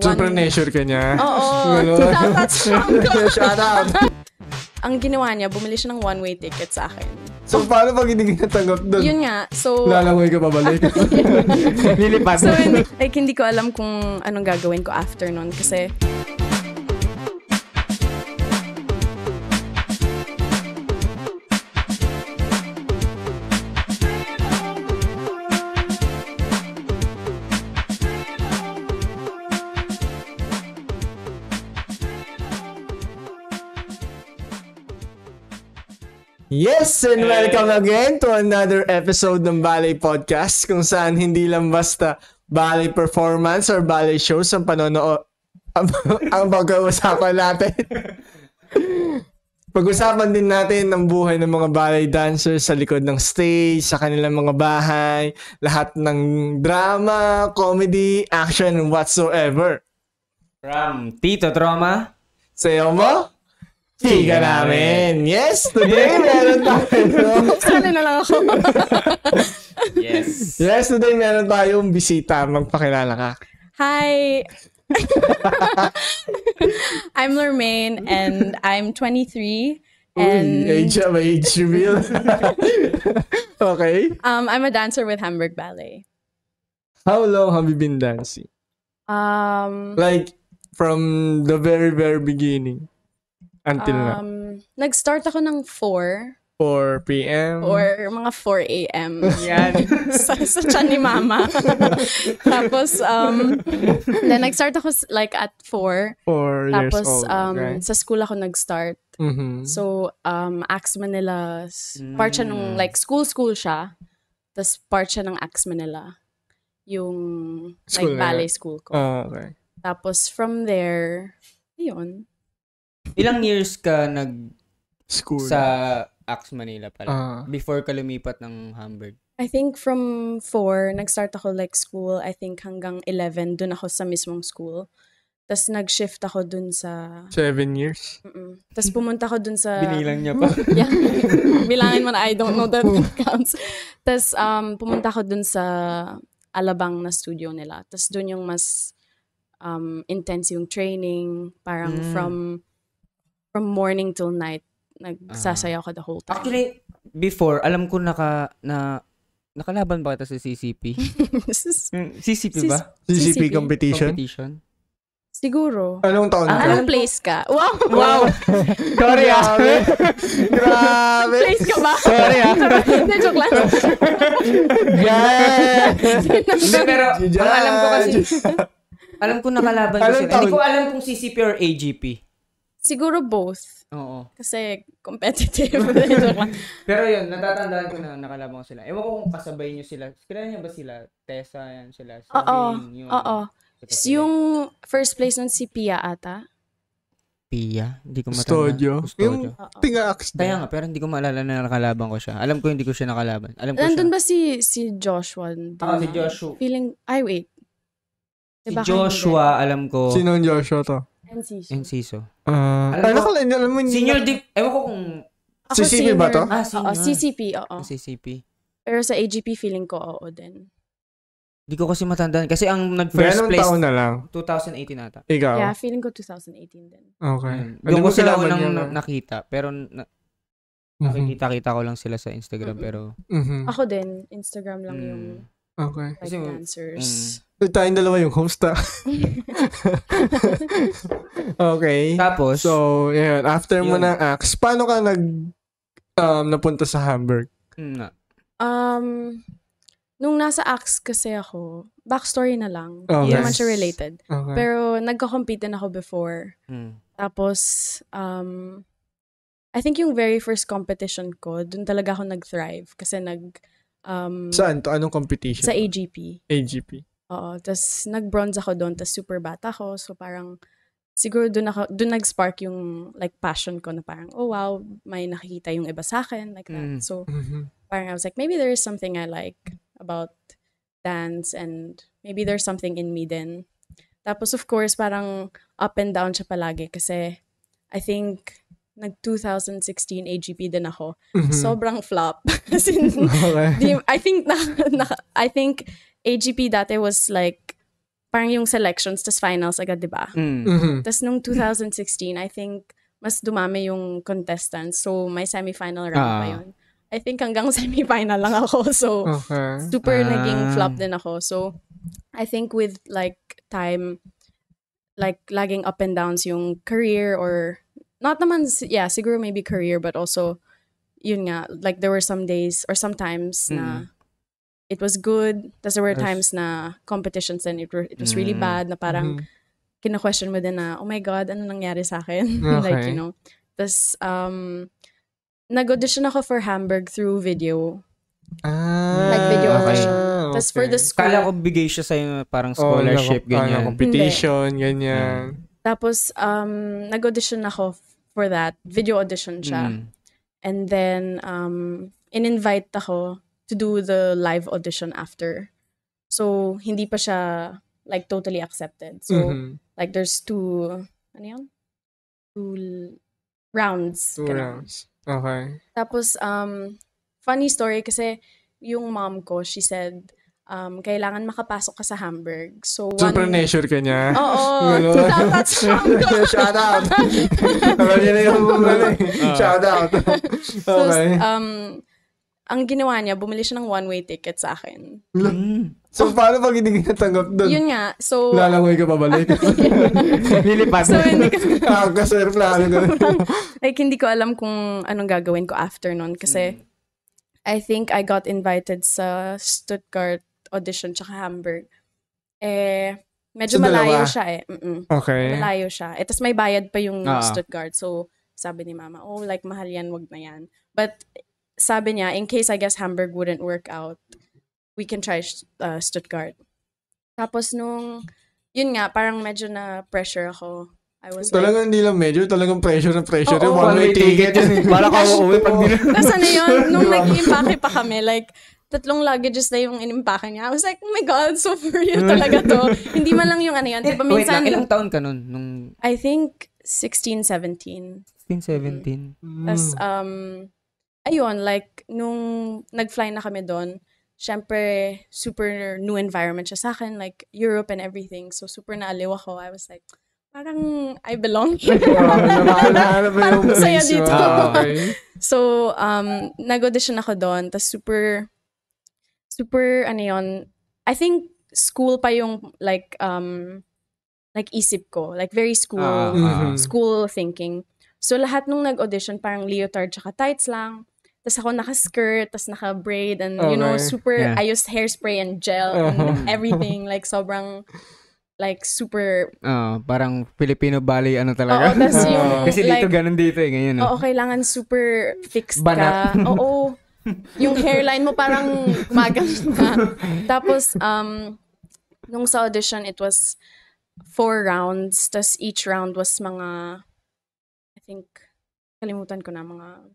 Super pressure ka niya. Oo. That's strong. Shout out. Ang ginawa niya, bumili siya ng one-way ticket sa akin. So, paano pag hindi ka natanggap doon? Yun nga. So, lalangoy ka pabalik. Lilipat. So, hindi ko alam kung anong gagawin ko after nun. Kasi, Yes, and welcome again to another episode ng Ballet Podcast kung saan hindi lang basta ballet performance or ballet shows ang panonood ang pag-uusapan natin. Pag-usapan din natin ang buhay ng mga ballet dancers sa likod ng stage, sa kanilang mga bahay, lahat ng drama, comedy, action, and whatsoever. From Tito Trauma, Sayo mo? Chika namin. Yes, today meron tayo. sana na lang ako. yes. Yes, today meron tayong bisita. Magpakilala ka. Hi. I'm Lormaine and I'm 23. And Age reveal. Okay. I'm a dancer with Hamburg Ballet. How long have you been dancing? Like, from the very, very beginning until now? Nag-start ako ng 4 p.m. or mga 4 a.m. Yan. sa tiyan ni Mama. Tapos, then nag-start ako like at 4. 4 years Tapos, old. Okay. sa school ako nag-start. Mm-hmm. So, Axe Manila, part siya nung, like, school siya. Tapos, part siya ng Axe Manila. Yung, School like, ballet school ko. Okay. Tapos, from there, yun. Ilang years ka School. sa Axe Manila pala? Before ka lumipat ng Hamburg? I think from 4, nag-start ako like school, I think hanggang 11, dun ako sa mismong school. Tapos nag-shift ako dun sa... 7 years? Tapos pumunta ako dun sa... Binilang niya pa. Yeah. Bilangin mo na, I don't know that counts. Tapos pumunta ako dun sa Alabang na studio nila. Tapos dun yung mas intense yung training. Parang from morning till night. Nagsasayaw ka the whole time. Actually, before, alam ko nakalaban ba kita sa CCP? CCP ba? CCP competition? Siguro. Anong taon ka? Anong place ka? Wow! Wow! Sorry Grabe! Place ka ba? Sorry Hindi, joke lang. Hindi, pero ang alam ko kasi, alam ko nakalaban ko sila. Hindi ko alam kung CCP or AGP. Siguro both. Oo. Kasi competitive. Pero yun, natatandaan ko na nakalaban ko sila. Ewan ko kung kasabay nyo sila. Kailan niya ba sila? Tessa, yan sila. Oo. Yung first place nun si Pia ata. Pia? Hindi ko matanda. Custodio. Yung Custodio. tinga-ax. Kaya nga, pero hindi ko maalala na nakalaban ko siya. Alam ko hindi ko siya nakalaban. Alam ko Nandun siya. ba si Joshua? Si Joshua. Feeling, wait. Si Joshua, alam ko. Sino ang Joshua to? Enciso. Alam mo, Senior Dick. Ewan ko kung... CCP ba to? Oo, CCP, oo. CCP. Pero sa AGP, feeling ko, oo din. Hindi ko kasi matandaan. Kasi ang nag-first place... taon na lang? 2018 ata. Ikaw? Yeah, feeling ko 2018 din. Okay. Doon ko sila unang nakita. Pero nakikita-kita ko lang sila sa Instagram. Pero... Ako din, Instagram lang yung okay. like dancers. Tayong dalawa yung host Okay. Tapos, so, yun. After mo ng Axe, paano ka napunta sa Hamburg? Nung nasa Axe kasi ako, backstory na lang. Okay. Hindi naman siya related. Okay. Pero nagko-compete din ako before. Tapos, I think yung very first competition ko, dun talaga ako nag-thrive. Kasi saan to? Anong competition? Sa AGP. AGP. Oo. Tapos, nag-bronze ako doon. Tapos, super bata ako. So, parang, siguro doon nag-spark yung, like, passion ko na parang, oh, wow, may nakikita yung iba sa akin. Like that. So, parang I was like, maybe there is something I like about dance and maybe there's something in me din. Tapos, of course, parang up and down siya palagi kasi I think nag-2016 AGP din ako. Sobrang flop. As in, I think AGP dati was like parang yung selections, tas finals agad, diba? Tas nung 2016, I think, mas dumami yung contestants. So, may semifinal round pa yun. I think hanggang semifinal lang ako. So, super naging flop din ako. So, I think with like time, like laging up and downs yung career or not naman, siguro maybe career, but also, yun nga, like there were some days or sometimes na it was good. Tapos there were times na competitions and it was really bad na parang kina-question mo din na, oh my God, ano nangyari sa akin? Like, you know. Tapos, nag-audition ako for Hamburg through video. Like video audition. Tapos for the school. Kala ko bigay siya sa'yo parang scholarship, ganyan. Competition, ganyan. Tapos, nag-audition ako for that. Video audition siya. And then, in-invite ako to do the live audition after. So, hindi pa siya like totally accepted. So, like there's two rounds. Two rounds. Okay. Tapos, funny story kasi yung mom ko, she said, kailangan makapasok ka sa Hamburg. So, super pressure ka niya. Oo. Dapat shout out. Alam niya na yung shout out. Okay. So, ang ginawa niya, bumili siya ng one-way ticket sa akin. So, paano pag hindi ka natanggap doon? Yun nga. So, lalangoy ka pabalik. Lilipat. So, hindi ko... Kasi plano ka. Like, hindi ko alam kung anong gagawin ko after nun. Kasi, I think I got invited sa Stuttgart audition tsaka Hamburg. Medyo so, malayo siya eh. Okay. Malayo siya. Tapos may bayad pa yung Stuttgart. So, sabi ni mama, oh, like, mahal yan, wag na yan. But, sabi niya, in case I guess Hamburg wouldn't work out, we can try Stuttgart. Tapos nung, yun nga, parang medyo na pressure ako. I was talagang hindi lang medyo, talagang pressure na pressure. Oh, one-way ticket. Para ka uuwi pag Tapos ano yun, nung nag-impake pa kami, like, 3 luggages na yung inimpake niya. I was like, oh my God, so for real talaga to. Hindi man lang yung ano yan. Diba, minsan, wait lang, ilang taon ka nun? I think 16, 17. 16, 17. Tapos, ayun, like, nung nag-fly na kami doon, syempre, super new environment siya sa akin, like, Europe and everything. So, super naaliw ako. I was like, parang, I belong here. Parang masaya dito. Okay. So, nag-audition ako doon. Tapos, super, ano yun, I think, school pa yung, like isip ko. Like, very school thinking. So, lahat nung nag-audition, parang leotard tsaka tights lang. Tapos ako naka-skirt, tapos naka-braid, and you know, super, I used hairspray and gel and everything. Like, sobrang, like, super... parang Filipino ballet, ano talaga. Oo, tas yung... Kasi dito, ganun dito eh, ngayon. Oo, kailangan super fixed ka. Oo. Yung hairline mo parang magang ka. Tapos, nung sa audition, it was 4 rounds. Tapos each round was mga... I think, kalimutan ko na mga...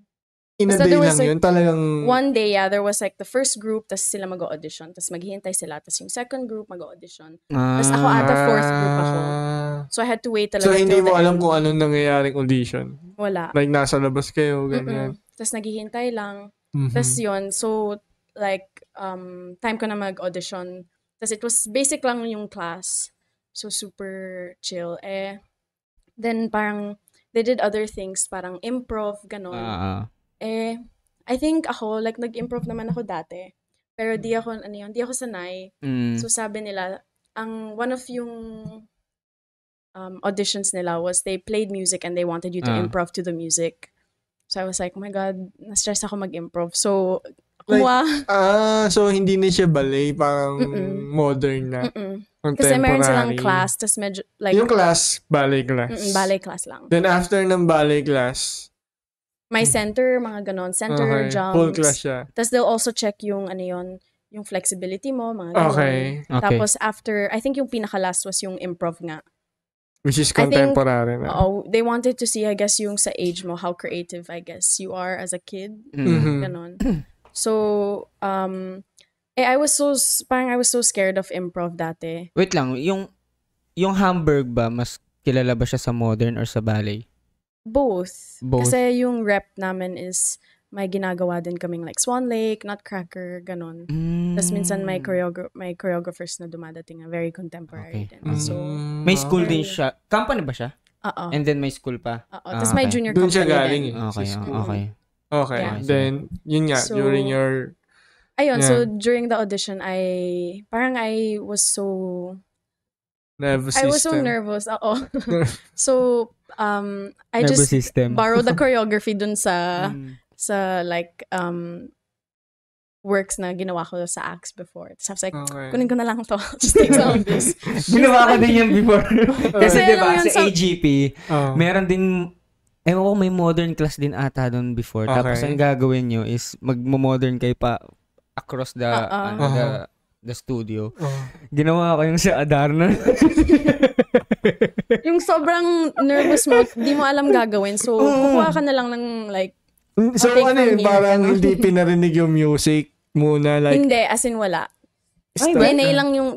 In a day lang yun? Talagang... One day, there was like the first group, tas sila mag-audition, tas maghihintay sila, tas yung second group mag-audition. Tas ako ata 4th group ako. So I had to wait talaga. So hindi mo alam kung anong nangyayaring audition? Wala. Like nasa labas kayo, ganyan. Tas naghihintay lang. Tas yun, so like, time ko na mag-audition. Tas it was basic lang yung class. So super chill. Then parang, they did other things, parang improv, ganon. I think ako, like, nag-improv naman ako dati. Pero di ako sanay. So, sabi nila, one of yung auditions nila was they played music and they wanted you to improv to the music. So, I was like, oh my God, na-stress ako mag-improv. So, like, so hindi na siya ballet, parang modern na. Kasi meron silang class, tas medyo, like... Yung class, ballet class. Ballet class lang. Then, after ng ballet class, may center, mga ganon. Center, jumps. Full class siya. Tapos they'll also check yung, yung flexibility mo, mga ganon. Okay. Tapos after, I think yung pinaka-last was yung improv nga. Which is contemporary na. They wanted to see, I guess, yung sa age mo, how creative, I guess, you are as a kid. Ganon. So, I was so scared of improv dati. Wait lang, yung Hamburg ba, mas kilala ba siya sa modern or sa ballet? Both. Kasi yung rep namin is may ginagawa din kaming like Swan Lake, Nutcracker, ganon. Tapos minsan may choreographers na dumadating na very contemporary din. So, may school din siya. Company ba siya? Oo. And then may school pa? Oo. Tapos may junior Doon company siya galing din. Okay, okay. Okay. Yeah. Then, yun nga, So, during your... Ayun, Yeah. so during the audition, I was so nervous I was so system. nervous. Oo. So, I Nervous just system. borrowed the choreography dun sa like works na ginawa ko sa acts before. So I was like, Okay. kunin ko na lang to. Just take some of this. Ginawa ko din yan before. Kasi Kasi diba, alam mo yun, sa AGP, meron din, ewan ko, may modern class din ata doon before. Okay. Tapos ang gagawin nyo is magmo-modern kayo pa across the the studio. Ginawa ko yung sa Adarna. Yung sobrang nervous mo, di mo alam gagawin. So, kukuha ka na lang ng like, So, take ano from yun, here, parang ganun. hindi pinarinig yung music muna, like... hindi, as in wala. start Plinay na. lang yung,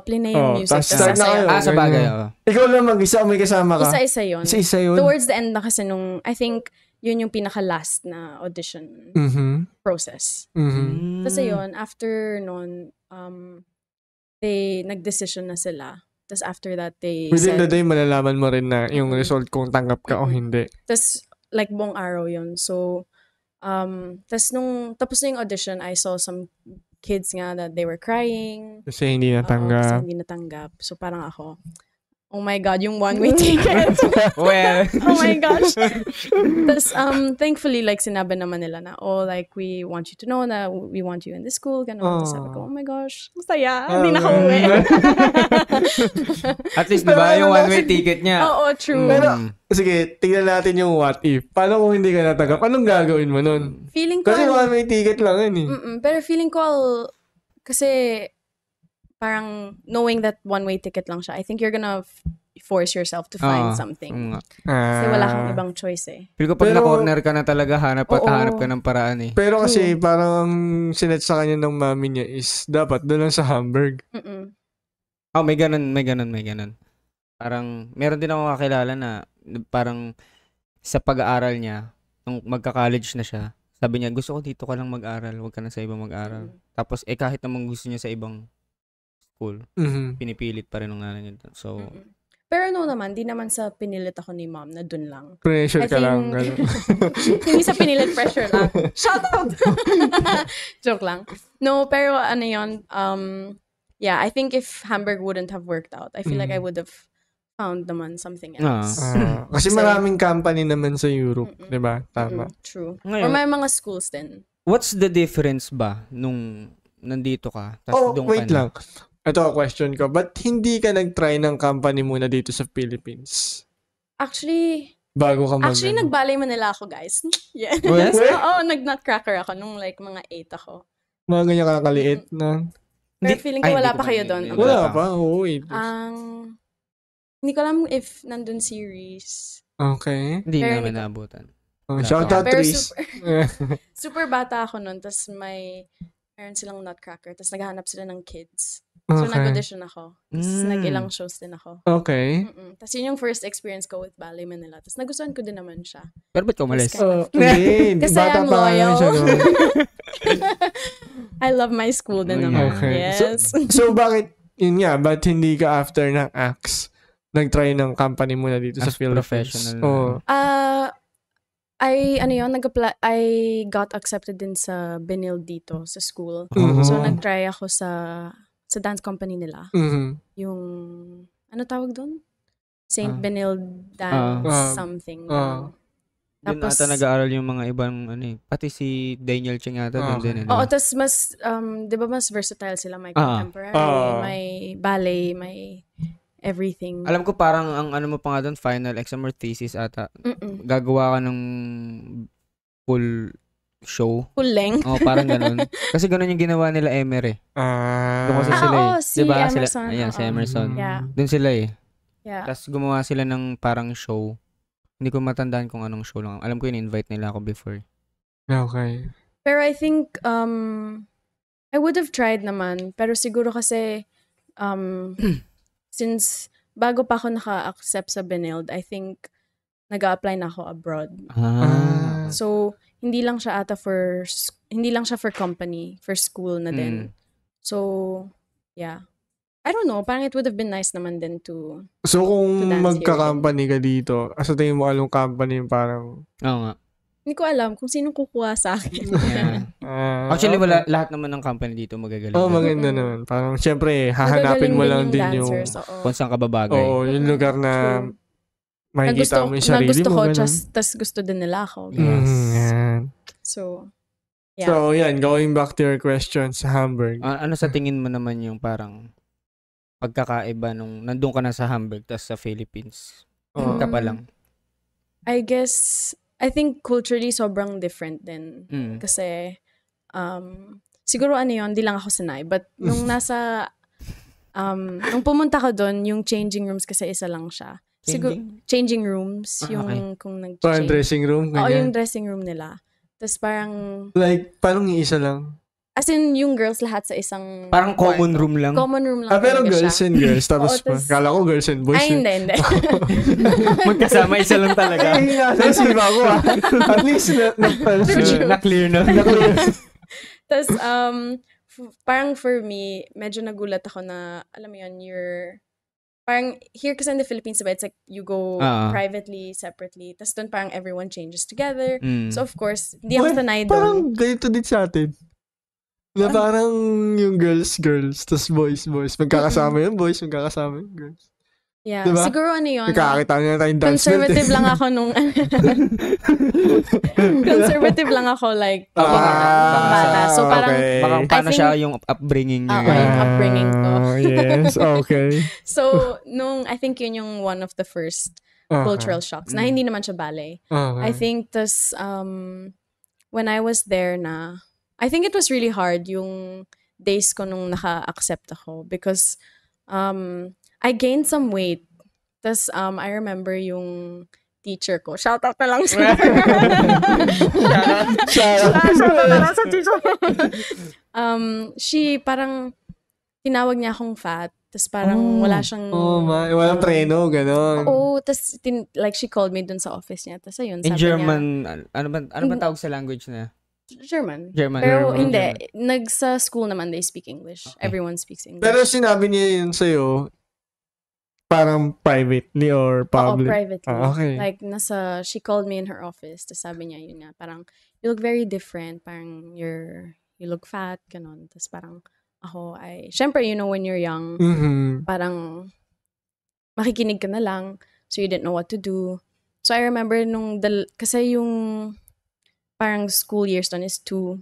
plinay yung music. tas Tapos start na kayo. sasayaw. Sa bagay. Ikaw lang mag-isa o may kasama ka? Isa-isa yun. Isa yun? Towards the end na kasi nung, I think, yun yung pinaka-last na audition process. Kasi yun, after nun, they nag-decision na sila. Tapos after that, they Within the said, day, malalaman mo rin na yung result kung tanggap ka o hindi. tapos like buong araw yun. So, tapos nung tapos na yung audition, I saw some kids nga that they were crying. Kasi hindi Kasi natanggap. hindi natanggap. So parang ako, oh my God, yung one-way ticket. Well, Oh my gosh. Tapos, thankfully, like, sinabi naman nila na, oh, like, we want you to know na we want you in this school, gano'n. Tapos sabi ko, oh my gosh, masaya. Hindi na uwi. at least, diba, yung one-way ticket niya. Oo, true. Pero, sige, tingnan natin yung what if. Paano kung hindi ka natanggap? Anong gagawin mo nun? Feeling ko, Kasi one-way ticket lang yun eh. pero feeling ko, kasi, parang knowing that one-way ticket lang siya, I think you're gonna force yourself to find something. Kasi wala kang ibang choice eh. Feel ko pag Pero- na-corner ka na talaga, hanap ka ng paraan eh. Pero kasi parang ang sinet sa kanya ng mami niya is dapat doon lang sa Hamburg. Oh, may ganun. Parang, meron din ako kakilala na parang sa pag-aaral niya, nung magka-college na siya, sabi niya, gusto ko dito ka lang mag-aral, huwag ka na sa ibang mag-aral. Tapos, kahit namang gusto niya sa ibang school, pinipilit pa rin ng nanay niya. So, Pero no naman, di naman sa pinilit ako ni mom na dun lang. Pressure I ka lang. think- Ganun. Hindi sa pinilit, pressure lang. Shout out! Joke lang. No, pero ano yun, yeah, I think if Hamburg wouldn't have worked out, I feel like I would have found naman something else. Kasi maraming company naman sa Europe, di ba? Tama. True. Ngayon- Or may mga schools din. what's the difference ba nung nandito ka? Tas doon Wait ka na? lang. Ito, question ko. Ba't hindi ka nag-try ng company muna dito sa Philippines? Actually, Bago ka nag-Ballet Manila ako, guys. Yeah. Yes? Oo, nag-nutcracker ako nung like mga 8 ako. Mga ganyan kakaliit na. Pero feeling ko wala pa kayo doon. Wala pa. Oo, wait. Hindi ko alam if nandun series. Okay. Hindi Pero namin hindi ko- naabutan. Shout out, Pero Tris. super bata ako nun. Tapos meron silang nutcracker. Tapos naghahanap sila ng kids. So Okay. nag-audition ako. Tapos nag-ilang shows din ako. Okay. Tapos yun yung first experience ko with Ballet Manila. Tapos nagustuhan ko din naman siya. Pero ba't ka umalis? Hindi. Kasi Bata I'm pa nga loyal. siya, no? I love my school din naman. Okay. Yes. So, bakit, yun nga, ba't hindi ka after ng acts, nag-try ng company muna dito sa As Philippines? professional na. Oo. I got accepted din sa Benil dito sa school. Mhm. So nag-try ako sa dance company nila. Mhm. Yung ano tawag doon? Saint Benil Dance something. Doon ata nag-aaral yung mga ibang pati si Daniel Cheng ata doon din. Oo, tas mas, di ba mas versatile sila? May contemporary, may ballet, may everything. Alam ko parang ang mo pa nga doon, final exam or thesis ata. Gagawa ka ng full show. Full length. Oo, parang ganun. Kasi ganun yung ginawa nila Emer eh. Doon kasi sila eh. Oo, si Diba? Emerson. Ayan, si Emerson. Yeah. Doon sila eh. Yeah. Tapos gumawa sila ng parang show. Hindi ko matandaan kung anong show lang. Alam ko in-invite nila ako before. Okay. Pero I think, I would have tried naman. Pero siguro kasi, since bago pa ako naka-accept sa Benilde, I think nag-a-apply na ako abroad. Ah. So, hindi lang siya for company, for school na din. So, yeah. I don't know, parang it would have been nice naman din to So, kung to dance magka-company ka dito, sa tingin mo anong company yung parang... Oo nga. Hindi ko alam kung sinong kukuha sa akin. Yeah. Actually, wala, lahat naman ng company dito magagaling. maganda naman. Parang, syempre, hahanapin mo lang din yung... dancers, Kung saan ka babagay. Oo, yung lugar na makikita mo yung sarili gusto mo. ko, tas gusto din nila ako. Yan. So, yeah. So, yan, going back to your question sa Hamburg. Ano sa tingin mo naman yung parang pagkakaiba nung nandun ka na sa Hamburg tas sa Philippines? Ka pa lang. I think culturally sobrang different din. Kasi, siguro yun, di lang ako sanay. But nung nung pumunta ka doon, yung changing rooms kasi isa lang siya. Changing rooms. Yung kung nag-change. Parang dressing room? Oo, yung dressing room nila. Tapos parang... Like, parang yung isa lang? As in, yung girls lahat sa isang... Parang common room lang? Common room lang. Pero girls and girls. Tapos, kala ko girls and boys. Ay, hindi. Magkasama isa lang talaga. Ay, nasiba ko At least, na-clear na. Tapos, parang for me, medyo nagulat ako na, alam mo yun, parang here kasi in the Philippines, diba, it's like you go privately, separately. Tapos doon parang everyone changes together. So, of course, hindi ako sanay doon. Parang ganito din sa atin. Na parang yung girls, tapos boys. Magkakasama yung boys, magkakasama yung girls. Yeah. Diba? Siguro yun. Nakakita nyo na tayong dance conservative lang ako nung... conservative lang ako, like, bata. So, parang... Okay. Baka paano siya yung upbringing niya. Yung upbringing ko. Yes, okay. So, I think yun yung one of the first cultural shocks. Na hindi naman siya ballet. I think, when I was there I think it was really hard yung days ko nung naka-accept ako because I gained some weight. Tapos I remember yung teacher ko. Shout out na lang siya. Shout out na lang sa teacher. She parang tinawag niya akong fat. Tapos parang wala siyang... walang preno, gano'n. Tapos like she called me dun sa office niya. Tapos ayun, in sabi German, niya... ano ba tawag sa language na? German. German. Pero hindi. Sa school naman, they speak English. Okay. Everyone speaks English. Pero sinabi niya yun sa'yo, parang privately or public? Oo, privately. Okay. Like, she called me in her office. Tapos sabi niya, yun nga, parang, you look very different. Parang, you look fat, ganon. Tapos parang, syempre, when you're young, parang, makikinig ka na lang. So, you didn't know what to do. So, I remember kasi yung, parang school years done is 2.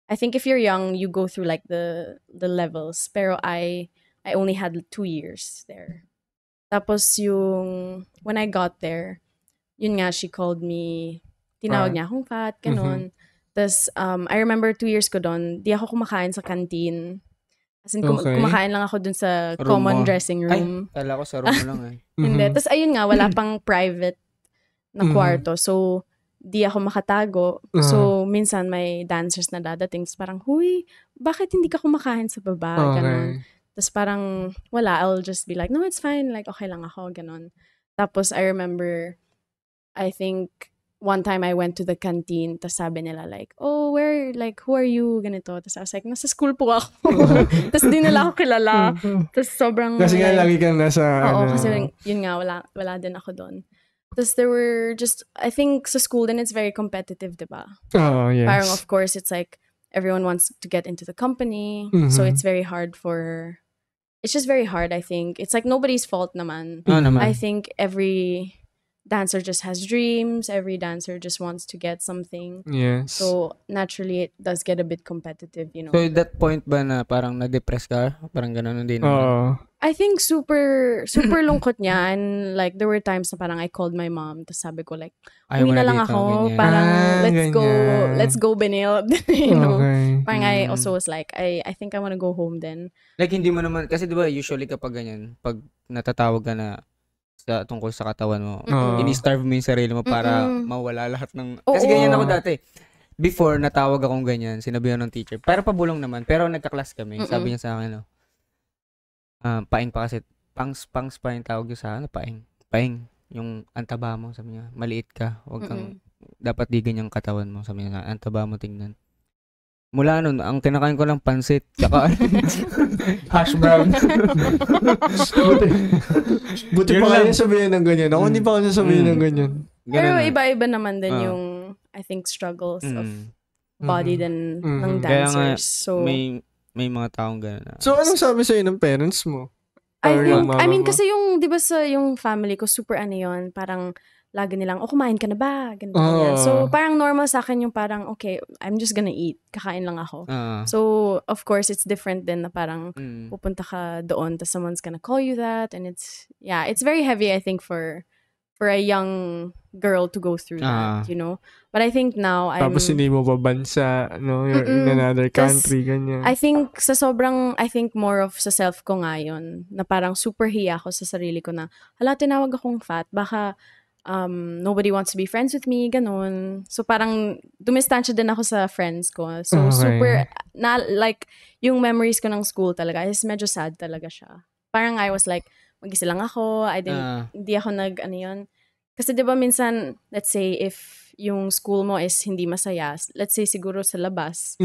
I think if you're young, you go through like the levels. Pero I only had 2 years there. Tapos when I got there, yun nga, she called me, tinawag niya akong fat, ganon. Tapos, I remember 2 years ko doon, di ako kumakain sa canteen. As in, kumakain lang ako dun sa common dressing room. Ay, kala ko sa room lang eh. Hindi. Tapos, ayun nga, wala pang private na kwarto. So, di ako makatago. So, minsan may dancers na dadating. So, parang, huy, bakit hindi ka kumakain sa baba? Ganon. Tapos parang, wala. I'll just be like, no, it's fine. Like, okay lang ako. Ganon. Tapos, I remember, I think, one time I went to the canteen. Tapos sabi nila like, who are you? Ganito. Tapos I was like, nasa school po ako. Tapos di nila ako kilala. Tapos sobrang... Kasi nga lagi kang nasa... kasi yun nga, wala din ako doon. Tapos there were I think sa school then it's very competitive, diba? Oh, yes. Parang of course, it's like everyone wants to get into the company. So it's very hard it's just very hard, I think. It's like nobody's fault naman. I think every dancer just has dreams. Every dancer just wants to get something. Yes. So naturally, it does get a bit competitive, So at that point ba na parang nag-depress ka? Parang gano'n din. I think super lungkot niya, and like there were times na parang I called my mom, tapos sabi ko like, uwi na lang ako, ganyan. Parang let's go Benil, you know. Okay. Parang I also was like, I think I wanna go home then. Like hindi mo naman, kasi diba usually kapag ganyan, pag natatawag ka na tungkol sa katawan mo, ini-starve mo yung sarili mo para mawala lahat ng, kasi ganyan ako dati. Before, natawag akong ganyan, sinabihan ng teacher, pero pabulong naman, pero nagka-class kami, sabi niya sa akin, paing pa kasi, pangs pa yung tawag niya sa akin, paing, yung antaba mo, sabi niya, maliit ka, wag kang, dapat di ganyang katawan mo. Sabi niya, ang taba mo tingnan. Mula nun, ang kinakain ko lang pansit, tsaka hash brown. Buti Yun pa lang. kayo sabihin ng ganyan. Ako hindi pa ako sasabihin ng ganyan. Pero Ganun na. iba-iba naman din Ah. yung, I think, struggles of Mm. body din ng Kaya nga, dancers. So, may mga taong gano'n na. So, anong sabi sa'yo ng parents mo? I Or think, yung mama I mean, mo? kasi yung, di ba sa yung family ko, super ano yun, parang lagi nilang, kumain ka na ba? Ganito, ganyan. So, parang normal sa akin yung parang, okay, I'm just gonna eat. Kakain lang ako. So, of course, it's different din na parang pupunta ka doon, tapos someone's gonna call you that, and it's very heavy, I think, for a young girl to go through that, you know? But I think now, Tapos hindi mo pa bansa, no? You're in another country, ganyan. I think more of sa self ko ngayon, na parang super hiya ako sa sarili ko na, hala, tinawag akong fat, baka nobody wants to be friends with me, ganun. So parang dumistansya din ako sa friends ko. So super, like, yung memories ko ng school talaga is medyo sad talaga siya. Parang I was like, mag-isa lang ako, hindi ako ano yun. Kasi diba minsan, let's say, if yung school mo is hindi masaya, let's say siguro sa labas,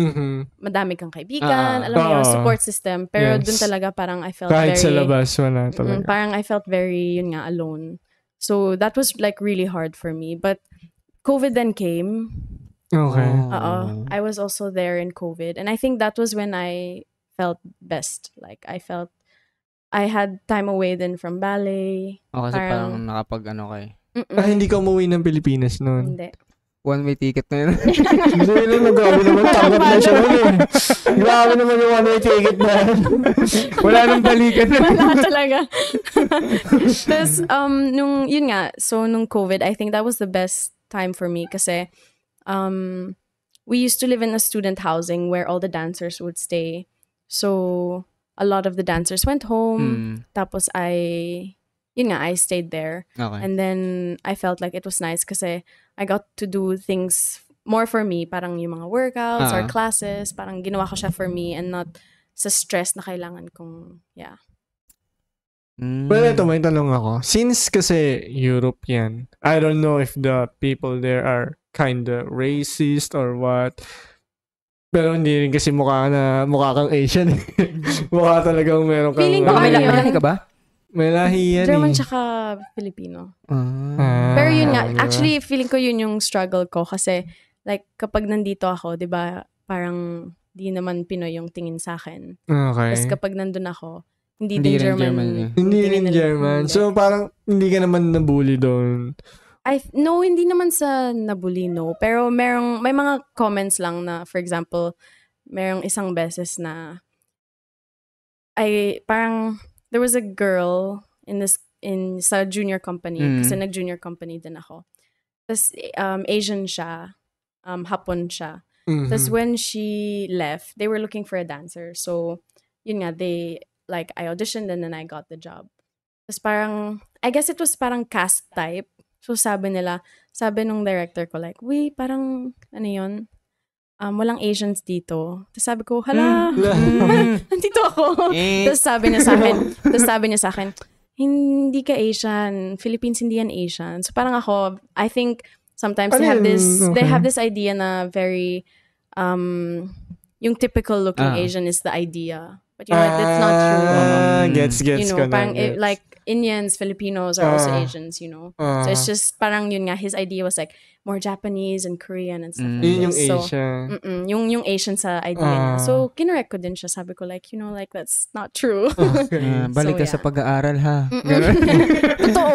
madami kang kaibigan, alam mo yung support system, pero dun talaga parang I felt kahit very... sa labas, wala talaga. Parang I felt very, yun nga, alone. So that was like really hard for me. But COVID then came. Okay. I was also there in COVID. And I think that was when I felt best. Like, I felt I had time away then from ballet. Kasi parang nakapag kayo. Hindi ka umuwi ng Pilipinas noon. Hindi. One-way ticket na yun. Hindi naman, grabe naman. Tanggap na siya nun eh. Grabe naman yung one-way ticket na. Wala nang balikan. Wala talaga. Tapos, yun nga, so nung COVID, I think that was the best time for me kasi we used to live in a student housing where all the dancers would stay. So, a lot of the dancers went home. Tapos I stayed there. Okay. And then I felt like it was nice kasi I got to do things more for me. Parang yung mga workouts or classes. Parang ginawa ko siya for me and not sa stress na kailangan kong, Well, ito, may tanong ako. Since kasi Europe yan, I don't know if the people there are kinda racist or what. Pero hindi rin kasi mukha kang Asian. Mukha talagang meron kang... Feeling ko May ano yun? lahi ka ba? May lahi yan German eh. tsaka Filipino. Ah, Pero yun nga, diba? actually, feeling ko yun yung struggle ko kasi like kapag nandito ako, di ba, parang di naman Pinoy yung tingin sa akin. Okay. Tapos kapag nandun ako, hindi Hindi din rin German. German eh. Hindi tingin rin nila. German. Hindi. So, parang hindi ka naman nabully doon. No, hindi naman sa nabully, no. Pero may mga comments lang na, for example, merong isang beses na parang there was a girl sa junior company kasi nag-junior company din ako. Tapos Asian siya, Hapon siya. Tapos when she left, they were looking for a dancer. So, yun nga, I auditioned and then I got the job. Tapos parang, I guess it was parang cast type. So sabi nung director ko like, parang, ano yun? Walang Asians dito. Tapos sabi ko, hala, nandito ako. Tapos sabi niya sa akin, hindi ka Asian. Philippines hindi yan Asian. So parang ako, I think sometimes they have this idea na very, yung typical looking Asian is the idea. But you know, that's not true. Gets You know, ko na. parang Gets. like Indians, Filipinos are also Asians, you know. So it's just parang yun nga, his idea was like more Japanese and Korean and stuff like Yun yung this. So, Asia. yung Asian sa idea niya. So, kinorek ko din siya. Sabi ko like, you know, like that's not true. Balik ka So, sa pag-aaral ha. Totoo.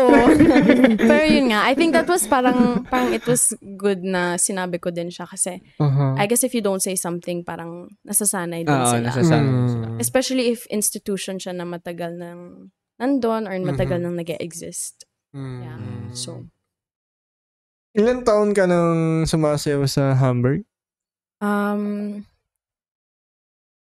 Pero yun nga, I think that was parang it was good na sinabi ko din siya kasi I guess if you don't say something, parang nasasanay din sila. Nasasanay sila. Especially if institution siya na matagal nang nandun or matagal nang nag-exist. Yeah. So, Ilan taon ka nang sumasayaw sa Hamburg?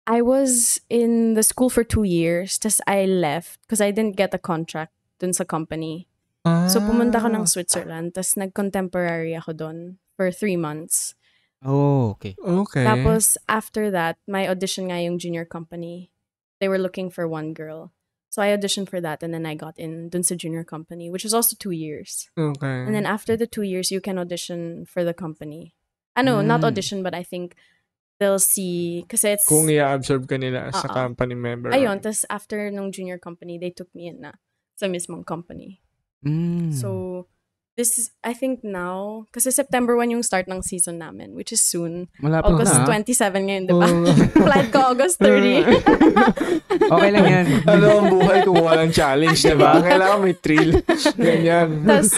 I was in the school for 2 years, tas I left because I didn't get a contract dun sa company. So, pumunta ko ng Switzerland, tas nag-contemporary ako dun for 3 months. Oh, okay. Okay. Tapos, after that, my audition nga yung junior company. They were looking for one girl. So I auditioned for that, and then I got in dun sa junior company, which was also 2 years. Okay. And then after the 2 years, you can audition for the company. Not Mm. audition, but I think they'll see, kasi it's, Kung i-absorb ka nila as a Oo. company member. ayun, tas after nung junior company, they took me in na sa mismong company. So, this is, I think now, kasi September 1 yung start ng season namin, which is soon. Malapit August na. 27 ngayon, di ba? Oo. Flight ko August 30. Okay lang yan. Ano ang buhay kung walang challenge, diba? Kailangan may thrill. Ganyan. Tas,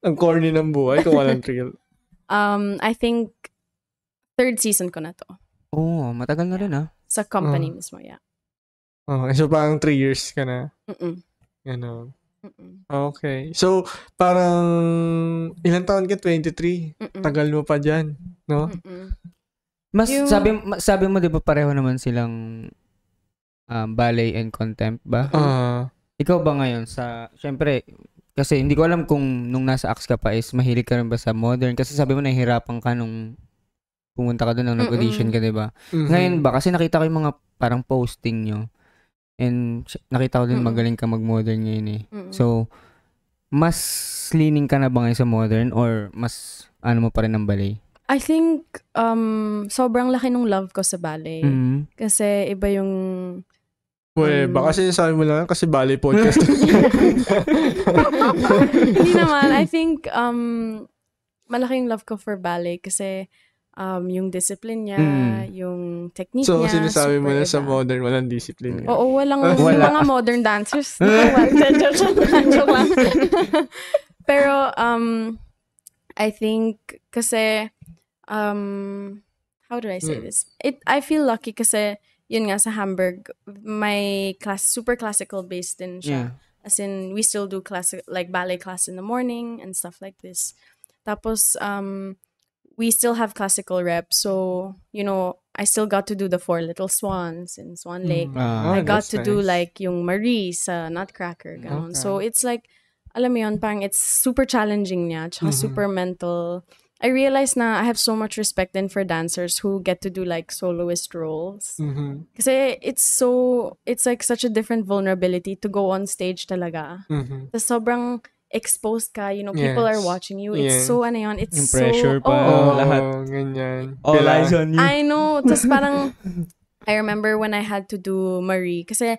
Ang corny ng buhay kung walang thrill. I think, 3rd season ko na to. Oo, matagal na rin Sa company mismo, yeah. Okay, so parang 3 years ka na. Mm-mm. Ano. Mm-mm. Okay. So, parang ilang taon ka? 23. Mm-mm. Tagal mo pa dyan, no? Mm-mm. Mas Yung- sabi mo 'di ba pareho naman silang ballet and contempt ba? Ikaw ba ngayon syempre kasi hindi ko alam kung nung nasa AX ka pa is mahilig ka rin ba sa modern kasi sabi mo nahihirapan ka nung pumunta ka doon nung nag-audition ka, 'di ba? Mhm. Ngayon ba kasi nakita ko yung mga parang posting nyo and nakita ko din magaling ka mag-modern ngayon eh. Mm-mm. So mas leaning ka na ba ngayon sa modern or mas ano mo pa rin ng ballet? I think, sobrang laki nung love ko sa ballet. Kasi iba yung... Baka sinasabi mo lang kasi ballet podcast. Hindi naman. I think, malaking love ko for ballet kasi yung discipline niya, yung technique So, niya. sinasabi mo super na sa iba. modern, walang discipline. Oo, walang Wala. mga modern dancers. Joke lang. Pero, I think, kasi, how do I say this? I feel lucky kasi, yun nga, sa Hamburg, my super classical based din siya. Yeah. As in, we still do like ballet class in the morning and stuff like this. Tapos, we still have classical rep. So, I still got to do the 4 Little Swans in Swan Lake. I got to do like yung Marie sa Nutcracker. Ganon. Okay. So, it's like, alam mo yun, parang it's super challenging niya. Tsaka super mental. I realized na I have so much respect then for dancers who get to do like soloist roles. Mhm. Kasi it's like such a different vulnerability to go on stage talaga. Mhm. Tapos sobrang exposed ka, people are Yes. watching you. It's Yes. so, ano yun, it's Yung so... pressure pa. Oo. Lahat. Ganyan. All eyes on you. I know. Tapos parang, I remember when I had to do Marie, kasi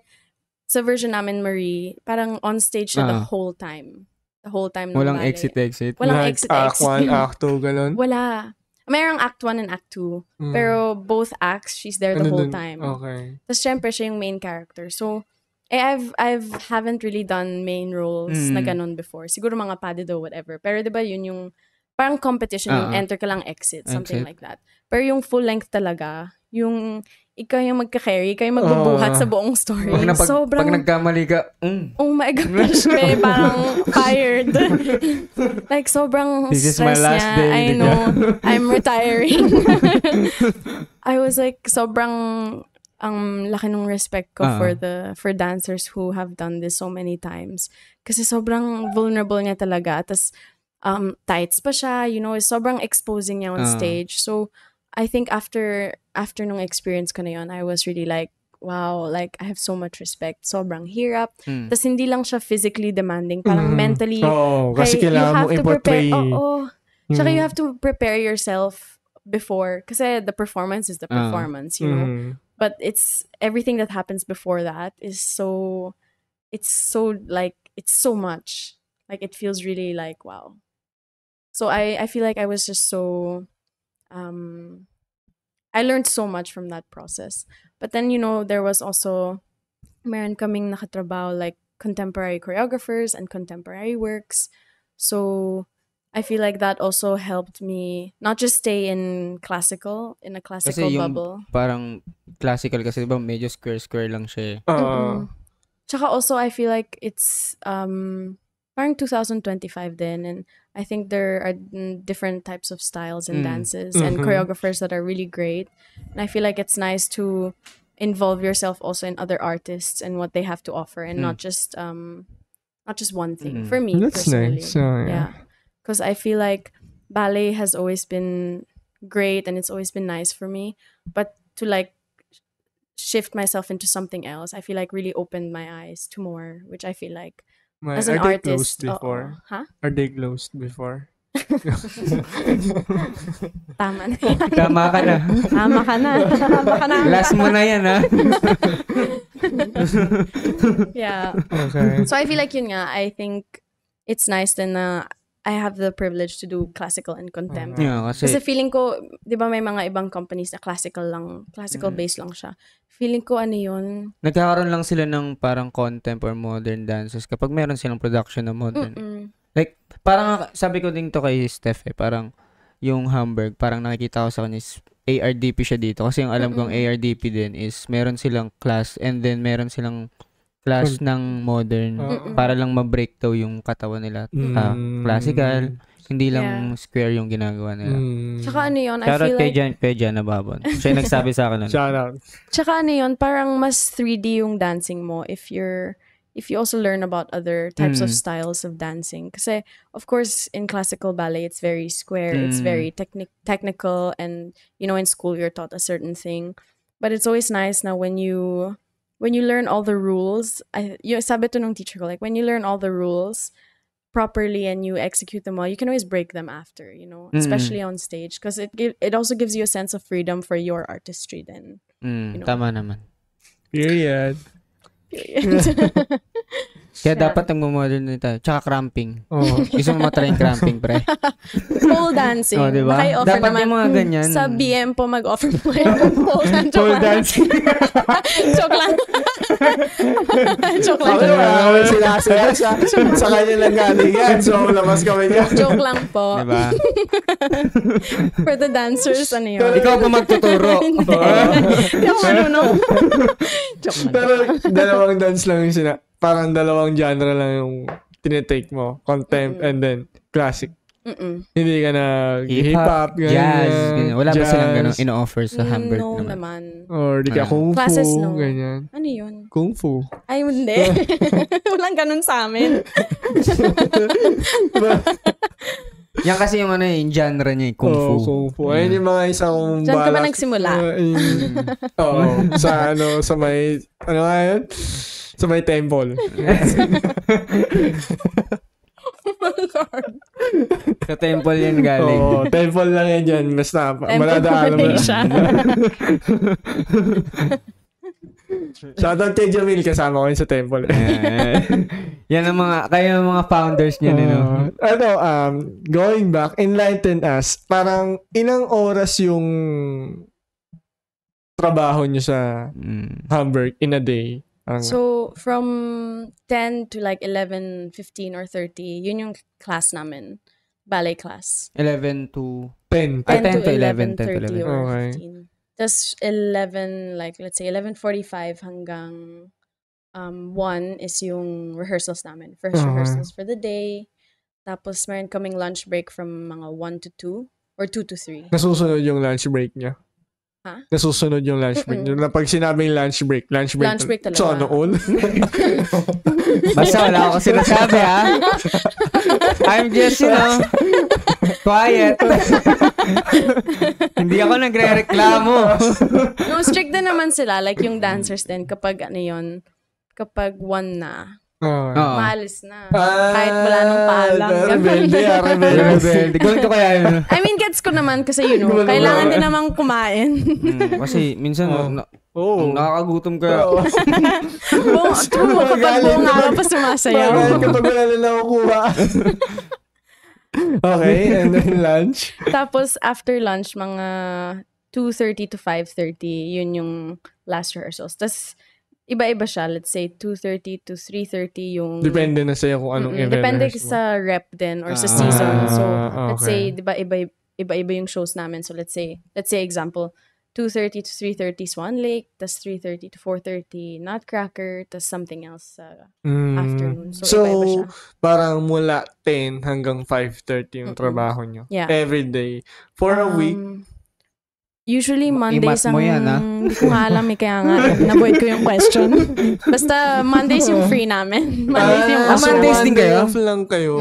sa version namin Marie, parang on stage siya the whole time. The whole time ng Walang ballet. exit. Walang Like, exit. Act 1, Act 2, ganun. Wala. Mayroong Act 1 and Act 2. Pero both acts, she's there the Ano whole dun? time. Okay. Tapos syempre, siya yung main character. So, I've haven't really done main roles na ganun before. Siguro mga padded or whatever. Pero diba yun yung, parang competition, yung enter ka lang exit, something like that. Pero yung full length talaga, yung ikaw yung magka-carry, ikaw yung magbubuhat sa buong story. Pag nagkamali ka, oh my gosh, may parang fired. Like, sobrang This is stress my last niya. day. I know. I'm retiring. I was like, sobrang laki ng respect ko for dancers who have done this so many times. Kasi sobrang vulnerable niya talaga. Tapos, tights pa siya, sobrang exposing niya on stage. So, I think after nung experience ko na yun, I was really like, wow, like, I have so much respect. Sobrang hirap. Tapos, hindi lang siya physically demanding. Parang mentally, Oo, kasi you kailangan have mo to prepare. i-portray. Oo. Tsaka you have to prepare yourself before. Kasi the performance is the performance, you know. But it's everything that happens before that is so much. Like, it feels really like, wow. So I feel like I was just so I learned so much from that process. But then, there was also meron kaming nakatrabaho like contemporary choreographers and contemporary works. So I feel like that also helped me not just stay in a classical kasi yung bubble. parang classical kasi diba medyo square lang siya eh. Tsaka also I feel like it's parang 2025 din, and I think there are different types of styles and dances and choreographers that are really great. And I feel like it's nice to involve yourself also in other artists and what they have to offer, and not just one thing. For me, That's personally. nice. So, Yeah. Because I feel like ballet has always been great and it's always been nice for me. But to like shift myself into something else, I feel like really opened my eyes to more, which I feel like Are as an they artist, closed before? Huh? Are they closed before? Tama na yan. Tama ka na. Tama ka na. Tama ka na. Last mo na yan, ha? Yeah. Okay. So I feel like yun nga, I think it's nice din na I have the privilege to do classical and contempt. Yeah, Kasi kasi, feeling ko, di ba may mga ibang companies na classical based lang siya. Feeling ko ano yun. nagkakaroon lang sila ng parang contempt or modern dances kapag meron silang production na modern. Like, parang sabi ko din to kay Steph parang yung Hamburg, parang nakikita ko sa kanya is ARDP siya dito. Kasi yung alam kong ARDP din is meron silang class and then meron silang class ng modern para lang ma-break daw yung katawan nila. Classical, hindi lang square yung ginagawa nila. Tsaka ano yun, I Shoutout feel like, kay Jan Nababon. Siya yung nagsabi sa akin. Shout out. tsaka ano yun, parang mas 3D yung dancing mo if you also learn about other types of styles of dancing. Kasi, of course, in classical ballet, it's very square, it's very technical, and, in school, you're taught a certain thing. But it's always nice na when you learn all the rules, sabi to nung teacher ko, like, when you learn all the rules properly and you execute them well, you can always break them after, especially on stage. Because it also gives you a sense of freedom for your artistry then. Tama naman. Period. Kaya dapat nagmo-modern din tayo. Tsaka cramping. Oh. Gusto mo matry yung cramping, pre? Pole dancing. Oh, diba? Baka i-offer Dapat naman yung mga ganyan. sa BM po mag-offer po kayo ng pole dancing. Joke lang. Joke lang. Wala kami sinasaya sa kanya lang galing yan. So, labas kami niya. Joke lang po. Diba? For the dancers, ano yun? Ikaw pa magtuturo. Hindi ako marunong. Joke lang. Pero dalawang dance lang yung parang dalawang genre lang yung tinitake mo. Contempt and then classic. Hindi ka na hip-hop, jazz. Ganyan. Wala ba jazz. silang ganun in-offer sa Hamburg No naman? Or di ka kung fu, Classes, no. ganyan. Ano yun? Kung fu. Ay, hindi. Walang ganun sa amin. Yan kasi yung yung genre niya, kung fu. Kung fu. Ayun yung mga isang Diyan ka ba nagsimula? Sa may, ano nga yun? Sa may temple. Sa temple yan galing. Oo, temple lang yan dyan. Basta, maladaan mo. Shoutout kay Jamil, kasama ko yun sa temple. Yan ang kayo ang mga founders niya, no? Going back, enlighten us, parang ilang oras yung trabaho nyo sa Hamburg in a day? So, from 10 to like 11, 15, or 30, yun yung class namin. Ballet class. 11 to... 10. 10 to 10 11, to 30 or Okay. 15. Tapos 11, like let's say 11:45 hanggang 1 is yung rehearsals namin. First rehearsals for the day. Tapos meron kaming lunch break from mga 1 to 2 or 2 to 3. Nasusunod yung lunch break niya? Ha? Nasusunod yung lunch break niya? Pag sinabing lunch break talaga. So, noon? Basta wala ako sinasabi, ha? I'm just, quiet. Hindi ako nagre-reklamo. No, strict din naman sila. Like yung dancers din kapag kapag 1 na. Maalis na. Kahit wala nang paalam. Rebelde. Gawin ko kaya yun. I mean, gets ko naman kasi kailangan din namang kumain. Kasi minsan, nakakagutom ka. True, kapag buong araw pa sumasayaw. Kapag wala na nakukuha. Okay, and then lunch. Tapos, after lunch, mga 2:30 to 5:30, yun yung last rehearsals. Tapos, iba-iba siya. Let's say, 2:30 to 3:30 yung... Depende na sa'yo kung anong event. Depende rehearse mo. sa rep din or sa season. So, let's okay. say, di ba, iba-iba yung shows namin. So, let's say example, 2:30 to 3:30 Swan Lake, tas 3:30 to 4:30 Nutcracker, tas something else sa afternoon. So, iba-iba siya. Parang mula 10 hanggang 5:30 yung trabaho nyo. Yeah. Every day. For a week. Usually, Mondays I-mat mo yan, ha? Hindi ko nga alam kaya nga na-avoid ko yung question. Basta, Mondays yung free namin. Mondays yung so Mondays din kayo? off lang kayo.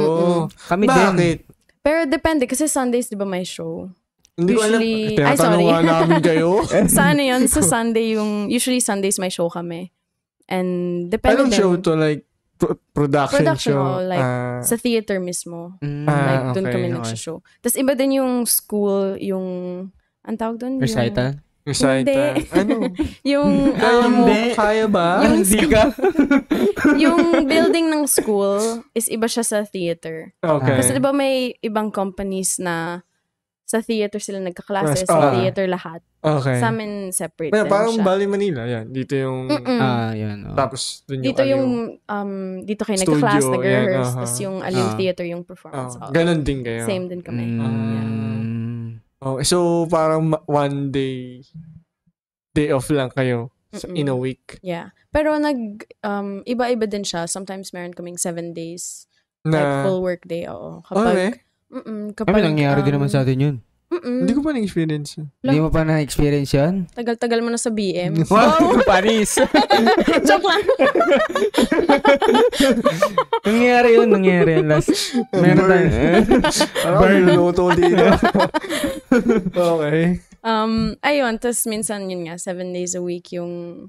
Kami Bakit? din. Pero depende, kasi Sundays, di ba may show? Hindi ko alam. Usually- Tinatanong sorry. nga namin kayo. Sa ano yun? Sa Sunday usually Sundays may show kami. And depende Anong din. show to? Like, production show? like, sa theater mismo. Mm. Like, doon okay, kami okay. nagsishow. Tapos iba din yung school, ang tawag doon? Recital? Recital. Hindi. Ano? Yung, Kaya mo? Hindi. Kaya ba? Yung Hindi ka? yung building ng school is iba siya sa theater. Okay. Kasi diba may ibang companies na sa theater sila nagkaklase, Yes, sa theater lahat. Okay. Sa amin, separate Kaya din parang siya. Bali Manila. Yan. Dito yung... Yan. Tapos, dun yung... Dito ano yung, dito kayo studio, nagka-class, yan, nag-rehearse, aha. tapos yung Alium Theater, yung performance. Oo. Ganon din kayo. Same din kami. Oh, so, parang one day off lang kayo in a week. Yeah. Pero iba-iba din siya. Sometimes meron kaming 7 days. Like Na, full work day, oo. okay. Kami nangyari din naman sa atin yun. Hindi ko pa na-experience yun. Hindi mo pa na-experience yun? Tagal-tagal mo na sa BM. Wow! Paris! Joke lang. nangyari yun last. Meron tayo. Burn luto dito. Okay. Ayun, tas minsan yun nga, 7 days a week yung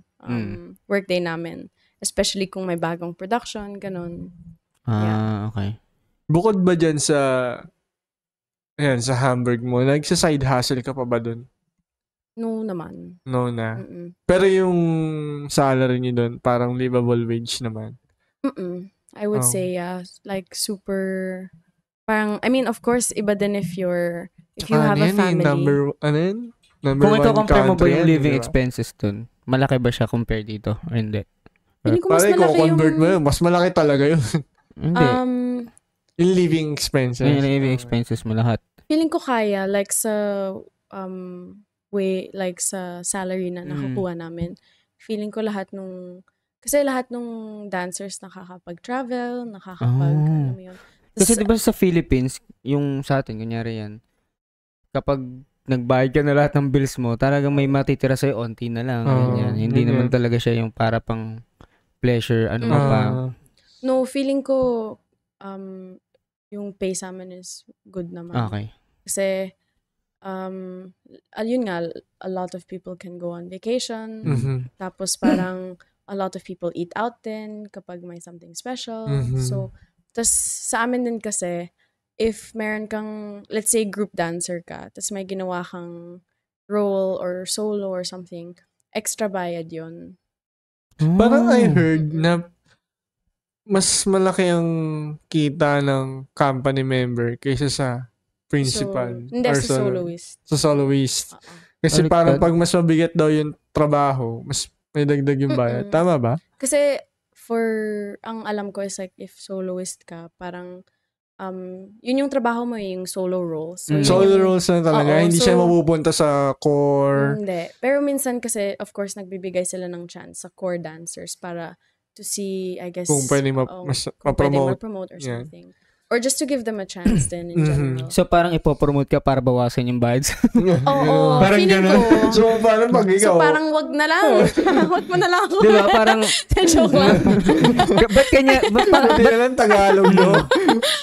workday namin. Especially kung may bagong production, ganun. Okay. Bukod ba dyan sa Hamburg mo, nagsa-side hustle ka pa ba dun? No naman. No na. Mm-mm. Pero yung salary niyo dun, parang livable wage naman. Mm-mm. I would say, like super, parang, I mean, of course, iba din if you have a family. Number Kung ito one compare mo ba country yung yan, living di ba? expenses dun, malaki ba siya compare dito? Or hindi? Feeling ko mas Parang malaki convert mo yun, mas malaki talaga yun. Hindi. Yung living expenses. Yung living expenses mo lahat. Feeling ko kaya, like sa, like sa salary na nakakuha namin, feeling ko kasi lahat nung dancers nakakapag-travel, ano mo yun. Kasi diba sa Philippines, yung sa atin, kunyari yan, kapag nagbayad ka na lahat ng bills mo, talagang may matitira sa'yo, onti na lang. Ganyan. Hindi naman talaga siya yung para pang pleasure, pa. No, feeling ko, yung pay sa amin is good naman. Okay. Kasi, yun nga, a lot of people can go on vacation. Tapos parang, a lot of people eat out din kapag may something special. So, tas sa amin din kasi, if meron kang, let's say, group dancer ka, tas may ginawa kang role or solo or something, extra bayad yun. Parang I heard na mas malaki ang kita ng company member kaysa sa principal. Hindi, or sa soloist. Sa soloist. Kasi Baliktad. parang pag mas mabigat daw yung trabaho, mas may dagdag yung bayad. Tama ba? Kasi, ang alam ko is like, if soloist ka, parang, yun yung trabaho mo, yung solo role. So, Solo roles na talaga. Oo, Hindi siya mapupunta sa core. Hindi. Pero minsan kasi, of course, nagbibigay sila ng chance sa core dancers para to see, I guess, Kung pwede kung pwede ma-promote. ma-promote or Yeah. something. Or just to give them a chance din in general. So, parang ipopromote ka para bawasan yung bayad. Oo, Parang feeling ganun. ko. So, parang pag ikaw, So, parang wag na lang. Wag mo na lang ako. Di ba? Parang, Joke lang. ba't kanya, hindi na lang Tagalog, no?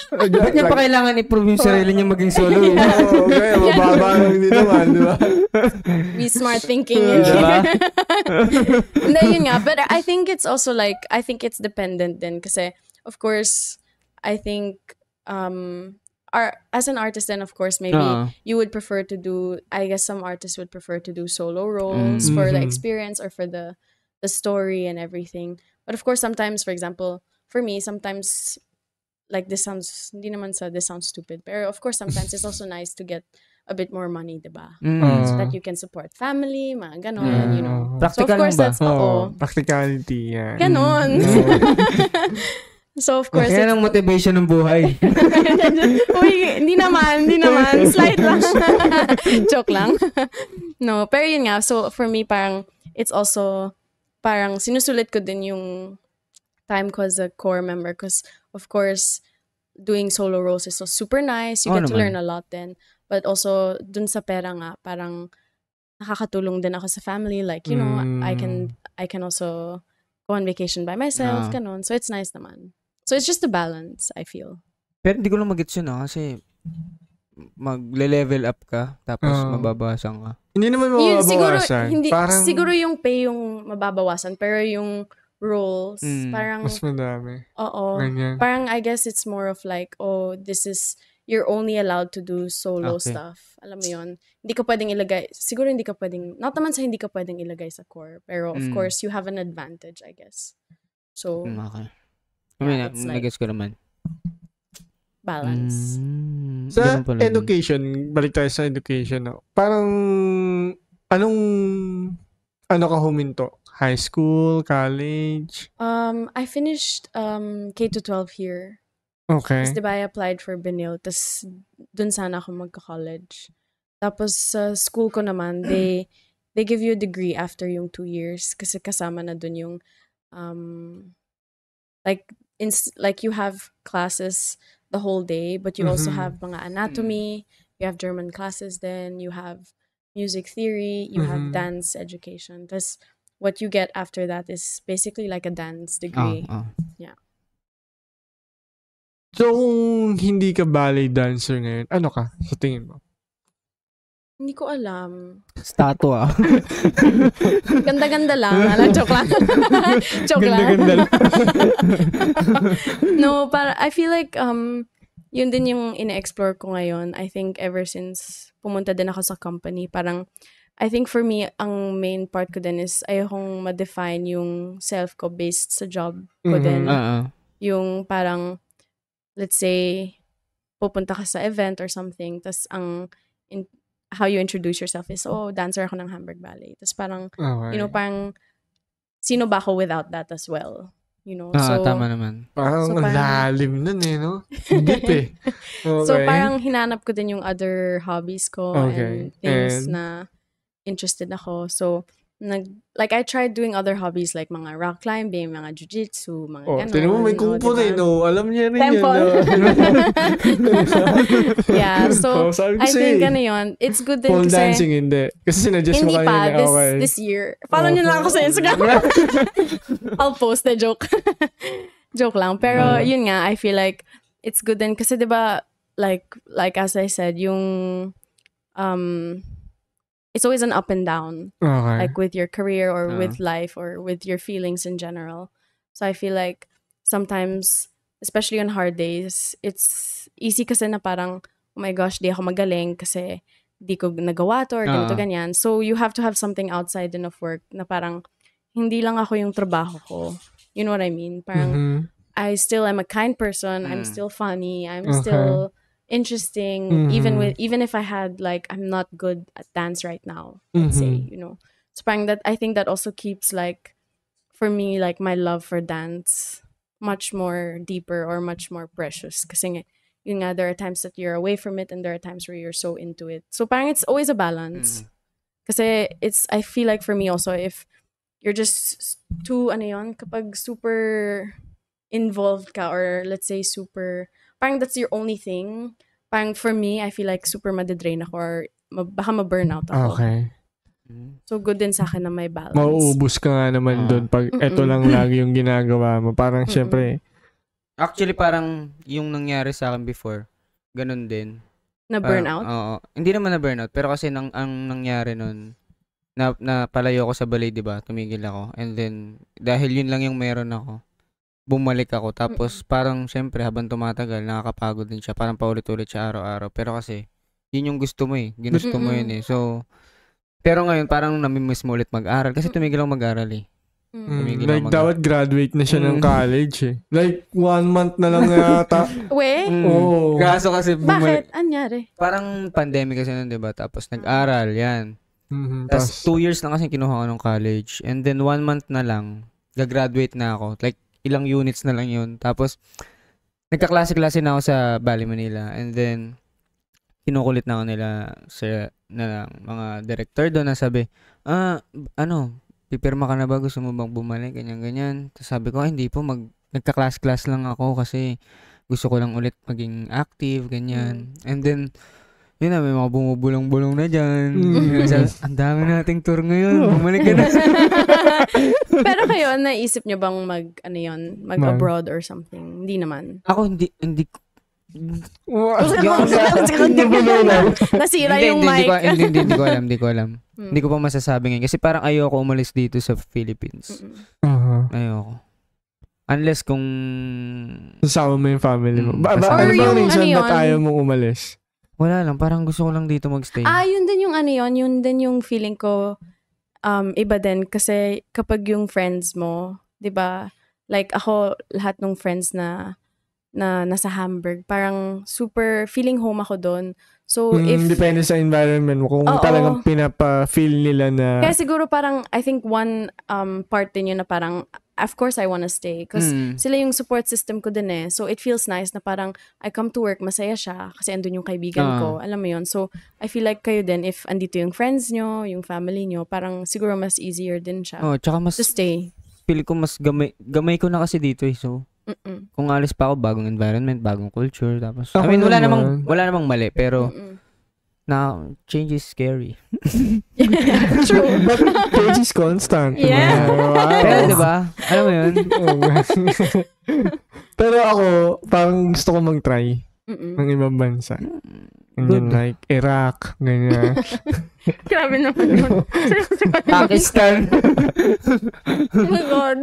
ba't niya pa kailangan i-prove yung sarili niya maging solo? Oo, kaya mababa lang din naman, di ba? Be smart thinking in Diba? here. Hindi, yun nga. But I think it's also like, I think it's dependent din. Kasi, of course, I think, as an artist then, of course, maybe you would prefer to do, I guess some artists would prefer to do solo roles for the experience or for the story and everything. But of course, sometimes, for example, for me, sometimes, like this sounds stupid. Pero of course, sometimes it's also nice to get a bit more money, diba? So that you can support family, mga ganon, you know. So of Practical course, lang ba? that's, Practicality, yan. ganon. So of course, Kaya ng motivation ng buhay. Uy, hindi naman. Slight lang. Joke lang. No, pero yun nga. So, for me, parang, it's also, parang, sinusulit ko din yung time ko as a core member. Because, of course, doing solo roles is so super nice. You get to learn a lot then. But also, dun sa pera nga, parang, nakakatulong din ako sa family. Like, you know, I can also go on vacation by myself. Ganon. So, it's nice naman. So, it's just a balance, I feel. Pero hindi ko lang mag-gets yun kasi magle-level up ka, tapos mababawasan ka. Hindi naman Yun, mababawasan. Siguro yung pay yung mababawasan, pero yung roles, parang, mas madami. oo. Ganyan. Parang, I guess it's more of like, you're only allowed to do solo stuff. Alam mo yun? Hindi ka pwedeng ilagay, siguro hindi ka pwedeng, not naman sa hindi ka pwedeng ilagay sa core, pero of course, you have an advantage, I guess. So, okay. it's like, nag-guess ko naman. balance. Sa education, balik tayo sa education. No? Parang, ano ka huminto? High school, college? I finished K-12 here. Okay. Tapos diba I applied for Benil, tapos dun sana ako magka-college. Tapos sa school ko naman, they give you a degree after yung 2 years kasi kasama na dun yung like you have classes the whole day, but you also have mga anatomy, you have German classes, then you have music theory, you have dance education. Tapos what you get after that is basically like a dance degree. Yeah. So, kung hindi ka ballet dancer ngayon, ano ka sa tingin mo? Hindi ko alam. Statua. Ganda-ganda lang. Joke lang. Joke lang. Ganda-ganda lang. No, I feel like yun din yung ina-explore ko ngayon. I think ever since pumunta din ako sa company, parang I think for me, ang main part ko din is ayokong ma-define yung self ko based sa job ko din. Yung parang, let's say, pupunta ka sa event or something, tas how you introduce yourself is, dancer ako ng Hamburg Ballet. Tas parang, you know, parang, sino ba ako without that as well? You know? So, tama naman. Parang lalim nun no? Deep eh. Okay. So parang hinanap ko din yung other hobbies ko and things na interested ako. So, I tried doing other hobbies like mga rock climbing, mga jiu-jitsu, mga ganon. Tinan mo, may kumpo rin, Alam niya rin Temple. Yeah, so, I think yun, it's good din pole kasi dancing, hindi. Kasi sinadjust mo hindi kanina. pa, Okay. this year. Follow nyo lang ako sa Instagram. I'll post the joke. Joke lang. Pero, yun nga, I feel like, it's good din. Kasi, diba, like as I said, yung, it's always an up and down. Okay. Like with your career or with life or with your feelings in general. So I feel like sometimes, especially on hard days, it's easy kasi na parang, oh my gosh, di ako magaling kasi di ko nagawa to or ganito ganyan. So you have to have something outside din of work na parang, hindi lang ako yung trabaho ko. You know what I mean? Parang, I still am a kind person. I'm still funny. I'm still interesting, even if I had I'm not good at dance right now, let's say, you know. So I think that also keeps for me my love for dance much more deeper or much more precious. Kasi yun nga, there are times that you're away from it and there are times where you're so into it. So parang it's always a balance. Kasi I feel like for me also, if you're just too kapag super involved ka or let's say super parang that's your only thing. Parang for me, I feel like super madidrain ako or baka ma-burnout ako. Okay. So good din sa akin na may balance. Mauubos ka nga naman doon pag eto lang lagi yung ginagawa mo. Parang syempre. Actually, parang yung nangyari sa akin before, ganun din. Na burnout? Oo. Hindi naman na burnout, pero kasi ang nangyari nun, na palayo ako sa ballet, di ba? Tumigil ako. And then, dahil yun lang yung meron ako, bumalik ako. Tapos, parang, syempre, habang tumatagal, nakakapagod din siya. Parang paulit-ulit siya araw-araw. Pero kasi, yun yung gusto mo eh. Ginusto mo yun eh. So, pero ngayon, parang namimiss mo ulit mag-aral. Kasi tumigil ako mag-aral eh. Dapat graduate na siya ng college eh. 1 month na lang yata. Oo. Kaso kasi bumalik. Bakit? Anyari? Parang pandemic kasi nun, diba? Tapos, nag-aral. Yan. Tapos, 2 years lang kasi kinuha ko ng college. And then, 1 month na lang, gagraduate na ako. Ilang units na lang yun. Tapos, nagkaklase-klase na ako sa Bali, Manila. And then, kinukulit na ako nila na mga director doon na sabi, pipirma ka na ba? Gusto mo bang bumalik? Ganyan-ganyan. Tapos sabi ko, hindi po. Nagkaklase-klase lang ako kasi gusto ko lang ulit maging active, ganyan. And then, yun na, may mga bumubulong-bulong na dyan. Ang dami nating tour ngayon. Bumalik ka na. Pero kayo, naisip nyo bang mag-abroad or something? Hindi naman. Ako, hindi Nasira yung mic. Hindi ko alam. Hindi ko pa masasabi ngayon. Kasi parang ayoko umalis dito sa Philippines. Ayoko. Unless kung... Kasama mo yung family mo. Ano Or bang yung reason ano ba't yun? ayaw mong umalis? Wala lang. Parang gusto ko lang dito magstay. Yun din yung ano yun. Yun din yung feeling ko iba din. Kasi kapag yung friends mo, di ba? Like ako, lahat ng friends na nasa Hamburg, parang super feeling home ako doon. So if... Depende sa environment mo. Kung talagang pinapa-feel nila na... Kaya siguro parang, I think one part din yun na parang, of course I wanna stay. Because sila yung support system ko din eh. So it feels nice na parang I come to work, masaya siya. Kasi andun yung kaibigan ko. Alam mo yun. So I feel like kayo din, if andito yung friends nyo, yung family nyo, parang siguro mas easier din siya Tsaka mas... to stay. Feel ko mas gamay ko na kasi dito eh. So, kung alis pa ako, bagong environment, bagong culture. Tapos, I mean, wala namang mali. Pero, change is scary. True. But change is constant. Yeah. Pero diba? Alam mo yun? Pero ako, parang gusto ko mag-try ng ibang bansa. Ganyan, like Iraq, ganyan. Grabe naman yun. Pakistan. Oh my God.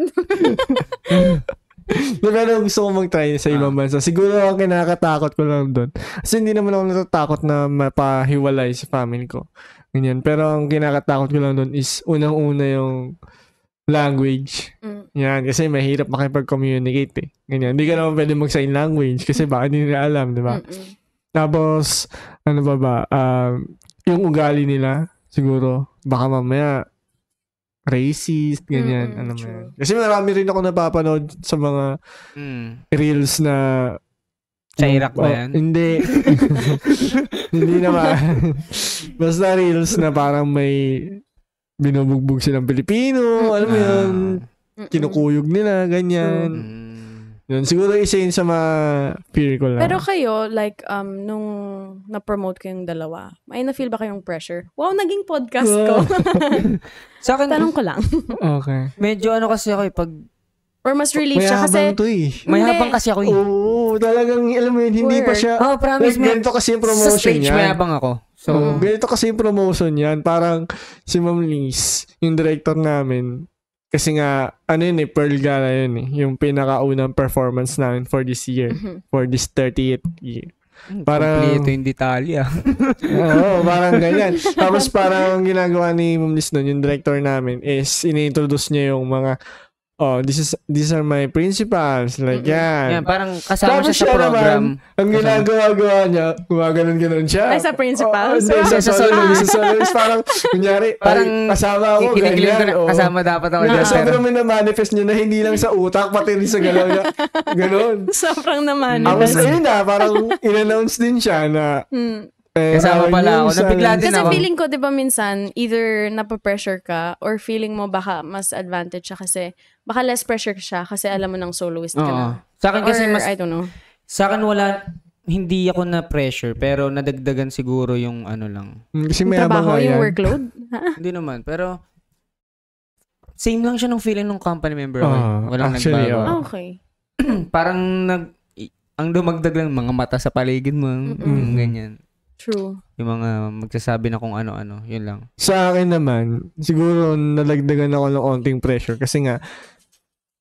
Pero gusto ko mag-try sa ibang bansa. Siguro ang kinakatakot ko lang doon. Kasi hindi naman ako natatakot na mapahiwalay sa family ko. Ganyan. Pero ang kinakatakot ko lang doon is unang-una yung language. Yan. Kasi mahirap makipag-communicate eh. Ganyan. Hindi ka naman pwede mag-sign language kasi baka hindi nila alam, di ba? Tapos, ano ba? Yung ugali nila, siguro, baka mamaya racist, ganyan. Ano mo yan. Kasi marami rin ako napapanood sa mga reels na sa Iraq ba yan? Hindi. Hindi naman. Basta reels na parang may binubugbog silang Pilipino, alam mo yun, kinukuyog nila, ganyan. Yun, siguro isa yun sa mga fear ko lang. Pero kayo, like, nung na-promote kayong dalawa, may na-feel ba kayong pressure? Wow, naging podcast ko. Sa akin, tanong ko lang. Okay. Medyo ano kasi ako pag... Or mas relief may siya kasi... to eh. May habang kasi ako eh. Oo, talagang, alam mo yun, hindi pa siya... promise like, ganito kasi yung promotion sa stage yan. may habang ako. So, ganito kasi yung promotion yan. Parang si Ma'am Liz, yung director namin, kasi nga, ano yun eh, Pearl Gala yun eh. Yung pinakaunang performance namin for this year. For this 30th year. Parang... Kompleto yung detalye. Oo, parang ganyan. Tapos parang ginagawa ni Ma'am Liz nun, yung director namin, is ini-introduce niya yung mga these are my principals. Like yan. Yan, parang kasama Tapos siya sa program. Naman, ang ginagawa niya, gumaganon siya. Ay, sa principals? Sa soloist. Parang, kunyari, parang kasama ako, ganyan. Kasama dapat ako. Sobrang minamanifest niya na hindi lang sa utak, pati rin sa galaw niya. Ganon. Sobrang naman. Tapos ayun na, parang in-announce din siya na kasama pala ako. Nabigla din kasi ako. feeling ko, di ba minsan, either napapressure ka or feeling mo baka mas advantage siya kasi baka less pressure siya kasi alam mo ng soloist ka na. Sa akin kasi or, mas... I don't know. Sa akin wala... Hindi ako na pressure pero nadagdagan siguro yung ano lang. Kasi may trabaho, yung yan. workload? Hindi naman. Pero same lang siya ng feeling ng company member ko. Walang actually, nagbago. Okay. Parang ang dumagdag lang mga mata sa paligid mo. Yung ganyan. True. Yung mga magsasabi na kung ano-ano. Yun lang. Sa akin naman, siguro nalagdagan ako ng onting pressure kasi nga,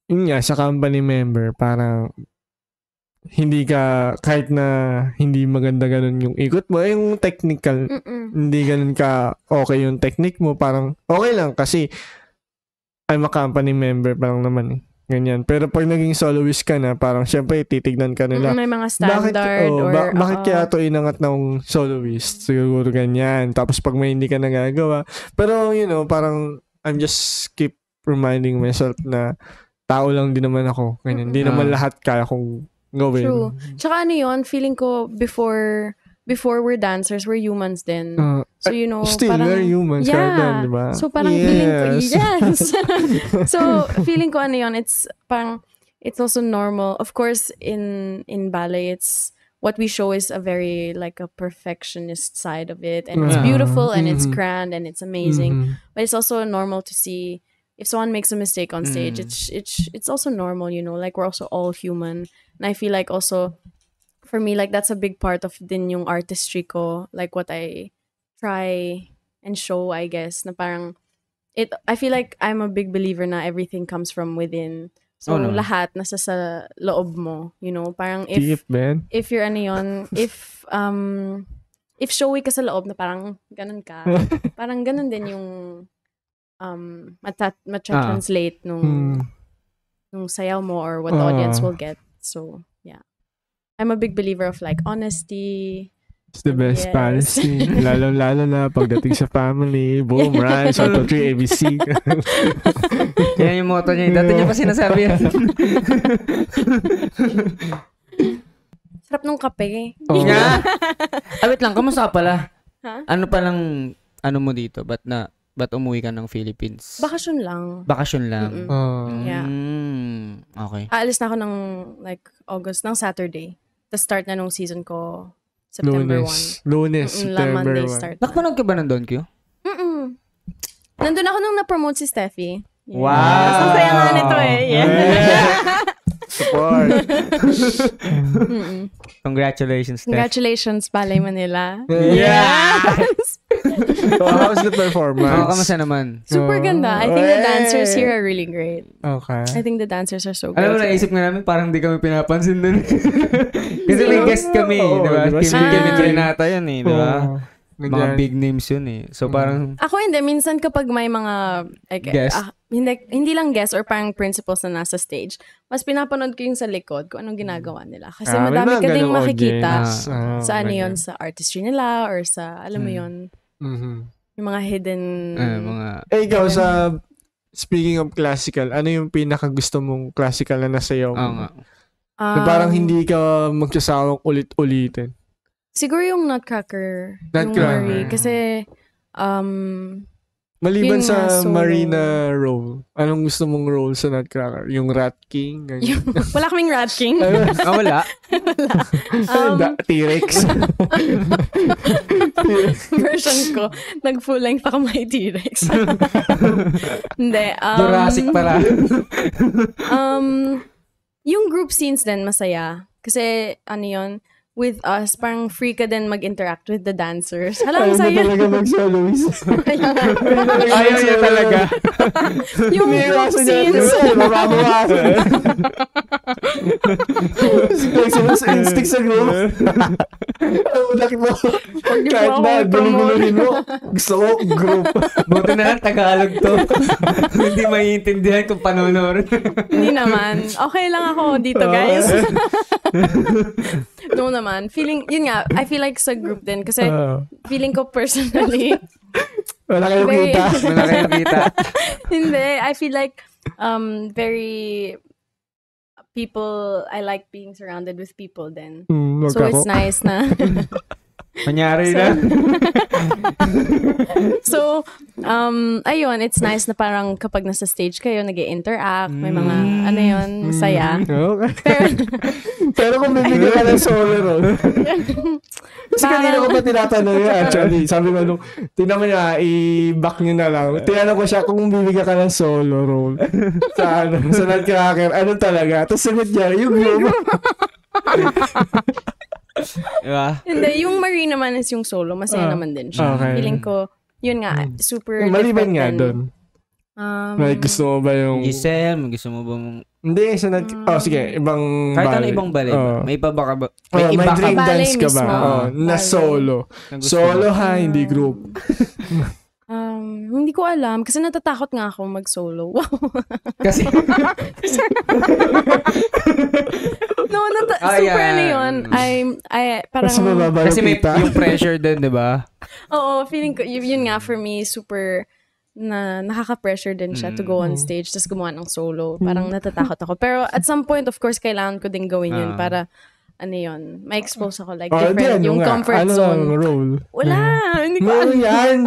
yun nga, sa company member, parang hindi ka, kahit na hindi maganda ganun yung ikot mo, yung technical, hindi ganun ka okay yung technique mo, parang okay lang kasi I'm a company member parang naman eh. Ganyan. Pero pag naging soloist ka na, parang syempre titignan ka nila. May mga standard bakit kaya ito inangat ng soloist? Siguro ganyan. Tapos pag may hindi ka nagagawa. Pero, you know, parang I'm just keep reminding myself na tao lang din naman ako. Ganyan. Hindi naman lahat kaya kong gawin. True. Tsaka ano yun, feeling ko before we're dancers, we're humans din. So, you know, still, parang... we're humans. Yeah. Diba? So, parang feeling ko... Yes! So, feeling ko ano yun, it's parang... It's also normal. Of course, in ballet, it's... What we show is a very, like, a perfectionist side of it. And it's beautiful, and it's grand, and it's amazing. But it's also normal to see... If someone makes a mistake on stage, it's also normal, you know? Like, we're also all human. And I feel like also... for me, like, that's a big part of din yung artistry ko. Like, what I try and show, I guess, na parang, I feel like I'm a big believer na everything comes from within. So, lahat nasa sa loob mo, you know? Parang Deep, man. if you're ano yun, if showy ka sa loob na parang ganun ka, parang ganun din yung translate nung sayaw mo or what the audience will get. So, yeah. I'm a big believer of like honesty. It's the best policy. Lalo na pagdating sa family. Boom, rise, 1, 2, 3, ABC. Yan yung motto niya. Dati niya pa sinasabi yan. Sarap nung kape. Oh. Wait lang, kamusta ka pala? Ha? Ano palang, mo dito? Ba't umuwi ka ng Philippines? Bakasyon lang. Bakasyon lang? Yeah. Okay. Aalis na ako ng like August, ng Saturday. The start na nung season ko. September 1. Lunes, September Monday 1. start. Nakapanood ka ba ng Don Q? Nandun ako nung na-promote si Steffi. Yeah. Wow! Ang saya nga nito eh. Yeah. Support. Congratulations, Steph. Congratulations, Balay Manila. Yes! So, how's the performance? Kamusta naman? Super ganda. I think the dancers here are really great. Okay. I think the dancers are so great. Alam mo, naisip nga namin, parang di kami pinapansin dun. Kasi may guest kami, di ba? Kevin Renata yun eh, di ba? Mga big names yun eh. So parang... Ako hindi. Minsan kapag may mga... guest? Hindi lang guest or parang principals na nasa stage, mas pinapanood ko yung sa likod kung anong ginagawa nila. Kasi madami ka ding makikita sa ano yun, sa artistry nila or sa, alam mo yun, yung mga hidden... ikaw sa... Speaking of classical, ano yung pinaka gusto mong classical na nasayaw mo? Na parang hindi ka magsasawang ulit-ulitin. Siguro yung Nutcracker. Nutcracker. Kasi, maliban yun sa nga, Marina role, anong gusto mong role sa Nutcracker? Yung Rat King? Wala kaming Rat King. Wala? T-Rex. Version ko, nag-full length ako may T-Rex. Hindi. Jurassic pala. Yung group scenes din, masaya. Kasi, ano yun, with us, parang free ka din mag-interact with the dancers. Halang sa'yo. Ayaw talaga mag-soloist. Ayaw niya talaga. Yung group scenes. Flexible instinct sa group. Bakit mo? Kahit na, gulo-gulohin mo. Gusto ko, group. Buti na lang, Tagalog to. Hindi maiintindihan kung panonood. Hindi naman. Okay lang ako dito, guys. No naman. Feeling, yun nga, I feel like sa group din. Kasi feeling ko personally, wala kayong kita. Wala kayong kita. Hindi. I feel like, very people, I like being surrounded with people then. So it's nice na. Manyari na. So, ayun, it's nice na parang kapag nasa stage kayo, nag-i-interact, may mga, ano yun, masaya. Okay. Pero kung bibigyan ka ng solo role. Kasi kanina ko pa tinatanong yun, actually. Sabi ko, tingnan mo niya, i-back nyo na lang. Tinanong ko siya kung bibigyan ka ng solo role. sa Nutcracker, ano talaga? Tapos sagot niya, yung group. Diba? Hindi, yung Marie naman is yung solo. Masaya naman din siya. Okay. Feeling ko, yun nga, super maliban different nga din. doon. Like, gusto mo ba yung... Giselle, gusto mo ba Hindi, sige, ibang kahit ballet. ano ibang ballet ba? May iba ba? May iba dream ka ba? dance ka ba? Ballet mismo. Na solo. Solo ha, hindi group. Hindi ko alam. Kasi natatakot nga ako mag-solo. Wow. Kasi... super ano yun. Parang... Kasi may yung pressure din, di ba? Oo, feeling ko, yun nga for me, super nakaka-pressure din siya to go on stage tapos gumawa ng solo. Parang natatakot ako. Pero at some point, of course, kailangan ko din gawin yun para ano yun, ma-expose ako like different, yung comfort zone. Role? Wala, hindi ko alam. Yan.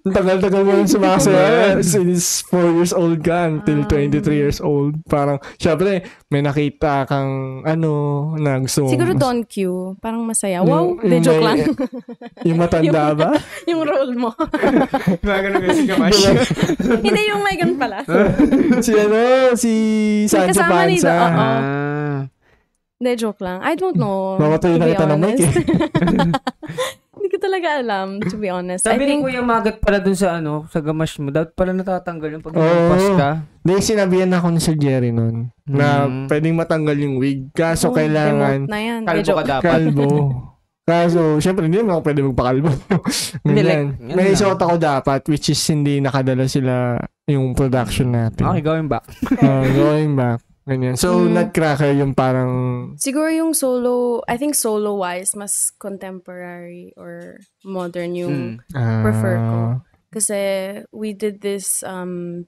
Tagal-tagal mo yung sumasaya. Since 4 years old ka until 23 years old. Parang, syempre, may nakita kang na gusto mo. Siguro Don Q. Parang masaya. Wow, de joke lang. Yung matanda ba? Yung role mo. Magano ba si Kamash? Hindi, yung may ganun pala. Si Sancho kasama Panza. Hindi, joke lang. I don't know. Mamatayin to na be kita ng mic honest. Hindi ko talaga alam, to be honest. Sabi I ni think, Kuya Magat pala dun sa sa gamash mo, dapat pala natatanggal yung pag lumampas ka. Hindi, sinabihan ako ni Sir Jerry nun na pwedeng matanggal yung wig. Kaso kailangan remote na yan. Kalbo ka dapat. kalbo. Kaso, syempre, hindi naman ako pwede magpakalbo. Hindi, Ganyan. like, yan May lang. isuot ako dapat, which is hindi nakadala sila yung production natin. Okay, going back. Going back. Ganyan. So, Nutcracker yung parang... Siguro yung solo, I think solo-wise, mas contemporary or modern yung prefer ko. Kasi we did this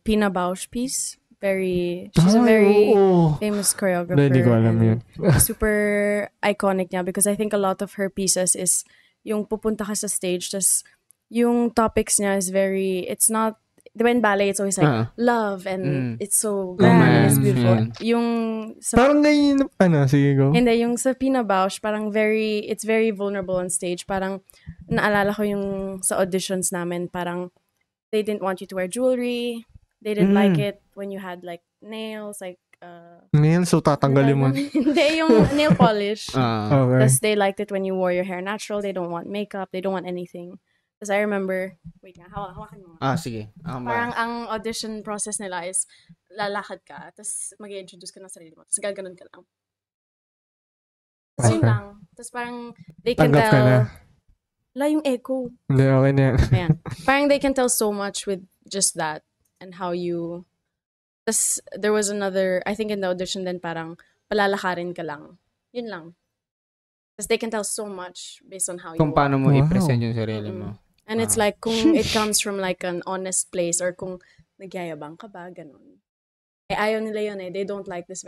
Pina Bausch piece. She's a very famous choreographer. Hindi ko alam yun. Super iconic niya because I think a lot of her pieces is yung pupunta ka sa stage, tas yung topics niya is very, it's not, diba in ballet, it's always like love and it's so grand and it's beautiful. Yung sa, Parang ganyan, sige, go. hindi, yung sa Pina Bausch, parang it's very vulnerable on stage. Parang naalala ko yung sa auditions namin, parang they didn't want you to wear jewelry. They didn't like it when you had like nails, like Ngayon, so tatanggalin mo. Hindi, yung nail polish. Okay. Plus, they liked it when you wore your hair natural. They don't want makeup. They don't want anything. Because I remember, wait nga, hawakan mo. Sige. Parang ang audition process nila is, lalakad ka, tapos mag-introduce ka ng sarili mo, tapos gaganon ka lang. Tapos yun lang. Tapos parang, they can Tanggap ka na. tell, yung echo. Hindi, okay na yan. Ayan. Parang they can tell so much with just that and how you... Tapos there was another, I think in the audition then parang palalakarin ka lang. Yun lang. Tapos they can tell so much based on how you Kung paano mo i-present yung sarili mo. And it's like kung it comes from like an honest place or kung nagyayabang ka ba, ganun. Ayaw nila yun eh. They don't like this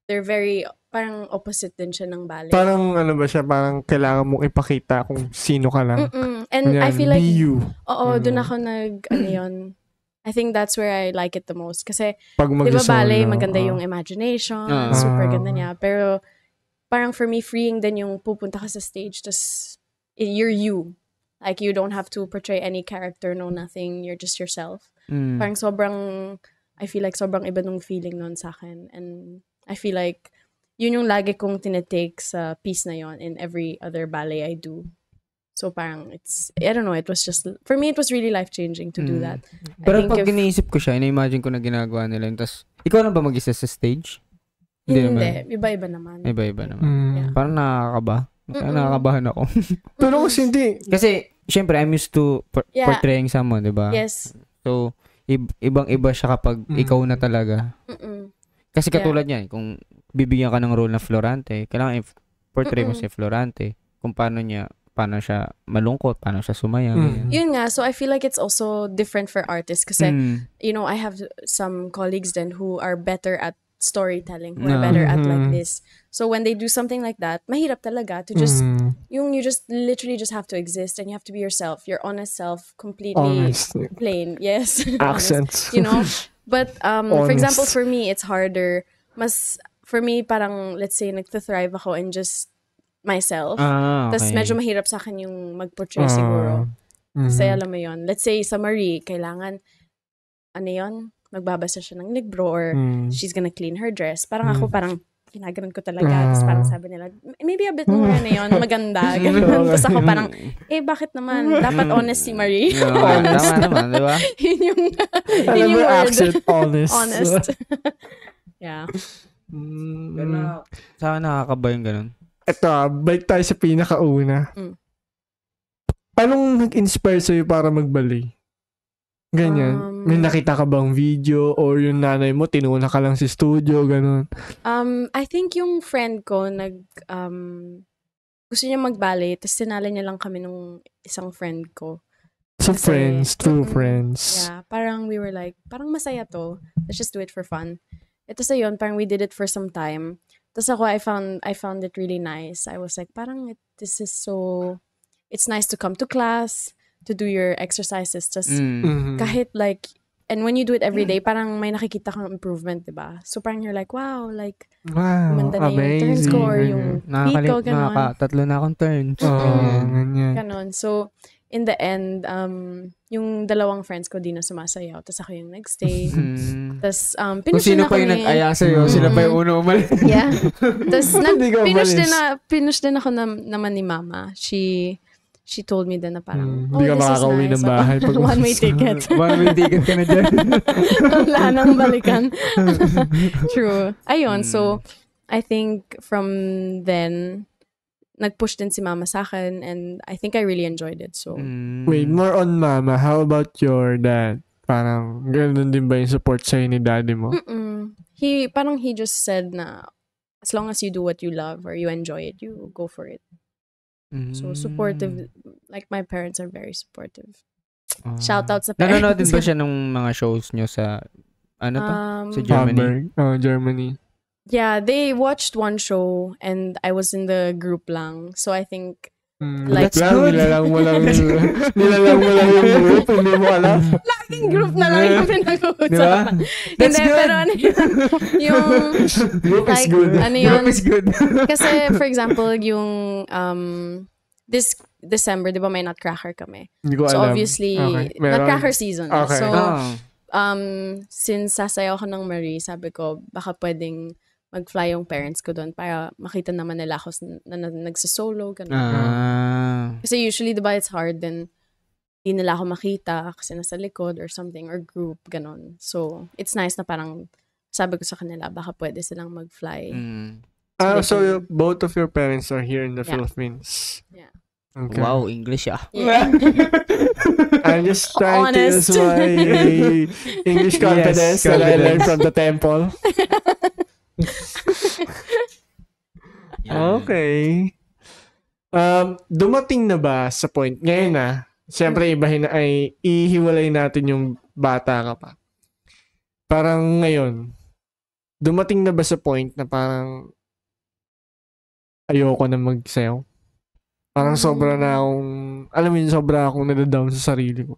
they're very, parang opposite din siya ng ballet. Parang ba siya, parang kailangan mong ipakita kung sino ka lang. And Yan, I feel like, be you. oo, dun ako yun. I think that's where I like it the most. Kasi, Pag di ba ballet, maganda yung imagination, super ganda niya. Pero, parang for me, freeing din yung pupunta ka sa stage, tas you're you. Like, you don't have to portray any character, no nothing. You're just yourself. Parang I feel like sobrang iba nung feeling nun sa akin. And I feel like, yun yung lagi kong tinitake sa piece na yon in every other ballet I do. So parang I don't know, it was just, for me, it was really life-changing to do that. Pero pag iniisip ko siya, ina-imagine ko na ginagawa nila yun. Tapos, ikaw na ba mag-isa sa stage? Hindi. Iba-iba naman. Iba-iba naman. Yeah. Parang nakakaba. Nakakabahan ako. Pero kasi hindi. Kasi, syempre, I'm used to portraying someone, di ba? Yes. So, ibang-iba siya kapag ikaw na talaga. Kasi katulad yan, kung bibigyan ka ng role na Florante, kailangan i-portray mo si Florante. Kung paano siya malungkot, paano siya sumaya. Yun nga, so I feel like it's also different for artists kasi, I have some colleagues then who are better at storytelling, who are better at like this. So when they do something like that, mahirap talaga to just, you just literally just have to exist and you have to be yourself, your honest self, completely plain. Yes. Accents. Honest, But, for example, for me, it's harder. For me, parang, let's say, nagta-thrive ako in just myself. Okay. Tapos medyo mahirap sa akin yung mag-portray siguro. Kasi alam mo yun. Let's say, sa Marie, kailangan, magbabasa siya ng libro or she's gonna clean her dress. Parang ako, ginaganon ko talaga. Tapos parang sabi nila, maybe a bit more maganda. Ganun. Tapos ako parang, bakit naman? Dapat honest si Marie. Tama naman, di ba? Yun yung word. Accent, honest. Honest. Yeah. Pero sa akin nakakaba yung ganun. Ito, balik tayo sa pinakauna. Anong nag-inspire sa'yo para mag-ballet? Ganyan. May nakita ka bang video or yung nanay mo, tinuna ka lang sa studio, ganun? I think yung friend ko, gusto niya mag-ballet, tapos sinala niya lang kami nung isang friend ko. So friends, true friends. Yeah, parang we were like, parang masaya to. Let's just do it for fun. Ito sa yun, parang we did it for some time. Tapos ako, I found it really nice. I was like, parang this is so, it's nice to come to class, to do your exercises, just kahit like, and when you do it every day, parang may nakikita kang improvement, diba? So parang you're like, wow, gumanda na yung turns ko or yung feet ko, ganon. Tatlo na akong turns. Ganyan. Ganon. So, in the end, yung dalawang friends ko di na sumasayaw. Tapos ako yung nagstay. Tapos, Kung pinush sino na pa yung kami. nag-aya sa'yo, sila pa yung uno umalis. Yeah. Tapos, Hindi ka pinush din ako naman ni mama. She told me din na parang, Hindi ka this is makakauwi nice. ng bahay pag One-way ticket. One-way ticket ka na dyan. Wala nang balikan. True. Ayun, so, I think from then, nag-push din si mama sa akin and I think I really enjoyed it. So, Wait, more on mama. How about your dad? Parang, gano'n din ba yung support sa'yo ni daddy mo? He just said na, as long as you do what you love or you enjoy it, you go for it. So, supportive. Like, my parents are very supportive. Shout out sa parents. Nanonood din ba siya ng mga shows nyo sa, sa Germany? Germany. Yeah, they watched one show and I was in the group lang. So, I think, That's good. Nilalang mo lang yung group, hindi mo alam. laging group na lang yung pinag-uusapan. Diba? That's Hindi, good. pero ano yun, yung, Group is like, good. ano yun, Group is good. kasi, for example, yung, this December, di ba may Nutcracker kami? Hindi ko So, alam. obviously, Okay, meron. Nutcracker season. Okay. So, Oh. since sasayaw ko ng Marie, sabi ko, baka pwedeng mag-fly yung parents ko doon para makita naman nila ako na nagsasolo, gano'n. Kasi usually, diba, it's hard din, hindi nila ako makita kasi nasa likod or something, or group, gano'n. So, it's nice na parang, sabi ko sa kanila, baka pwede silang mag-fly. So both of your parents are here in the Yeah. Philippines? Yeah. Okay. Wow, English Yeah. I'm just trying Honest. to use my English confidence that I learned from the temple. Okay. Dumating na ba sa point, ngayon na, siyempre ihiwalay natin yung bata ka pa. Parang ngayon, dumating na ba sa point na parang ayoko na magsayaw? Parang sobra na akong, alam mo yun, sobra akong nadadown sa sarili ko.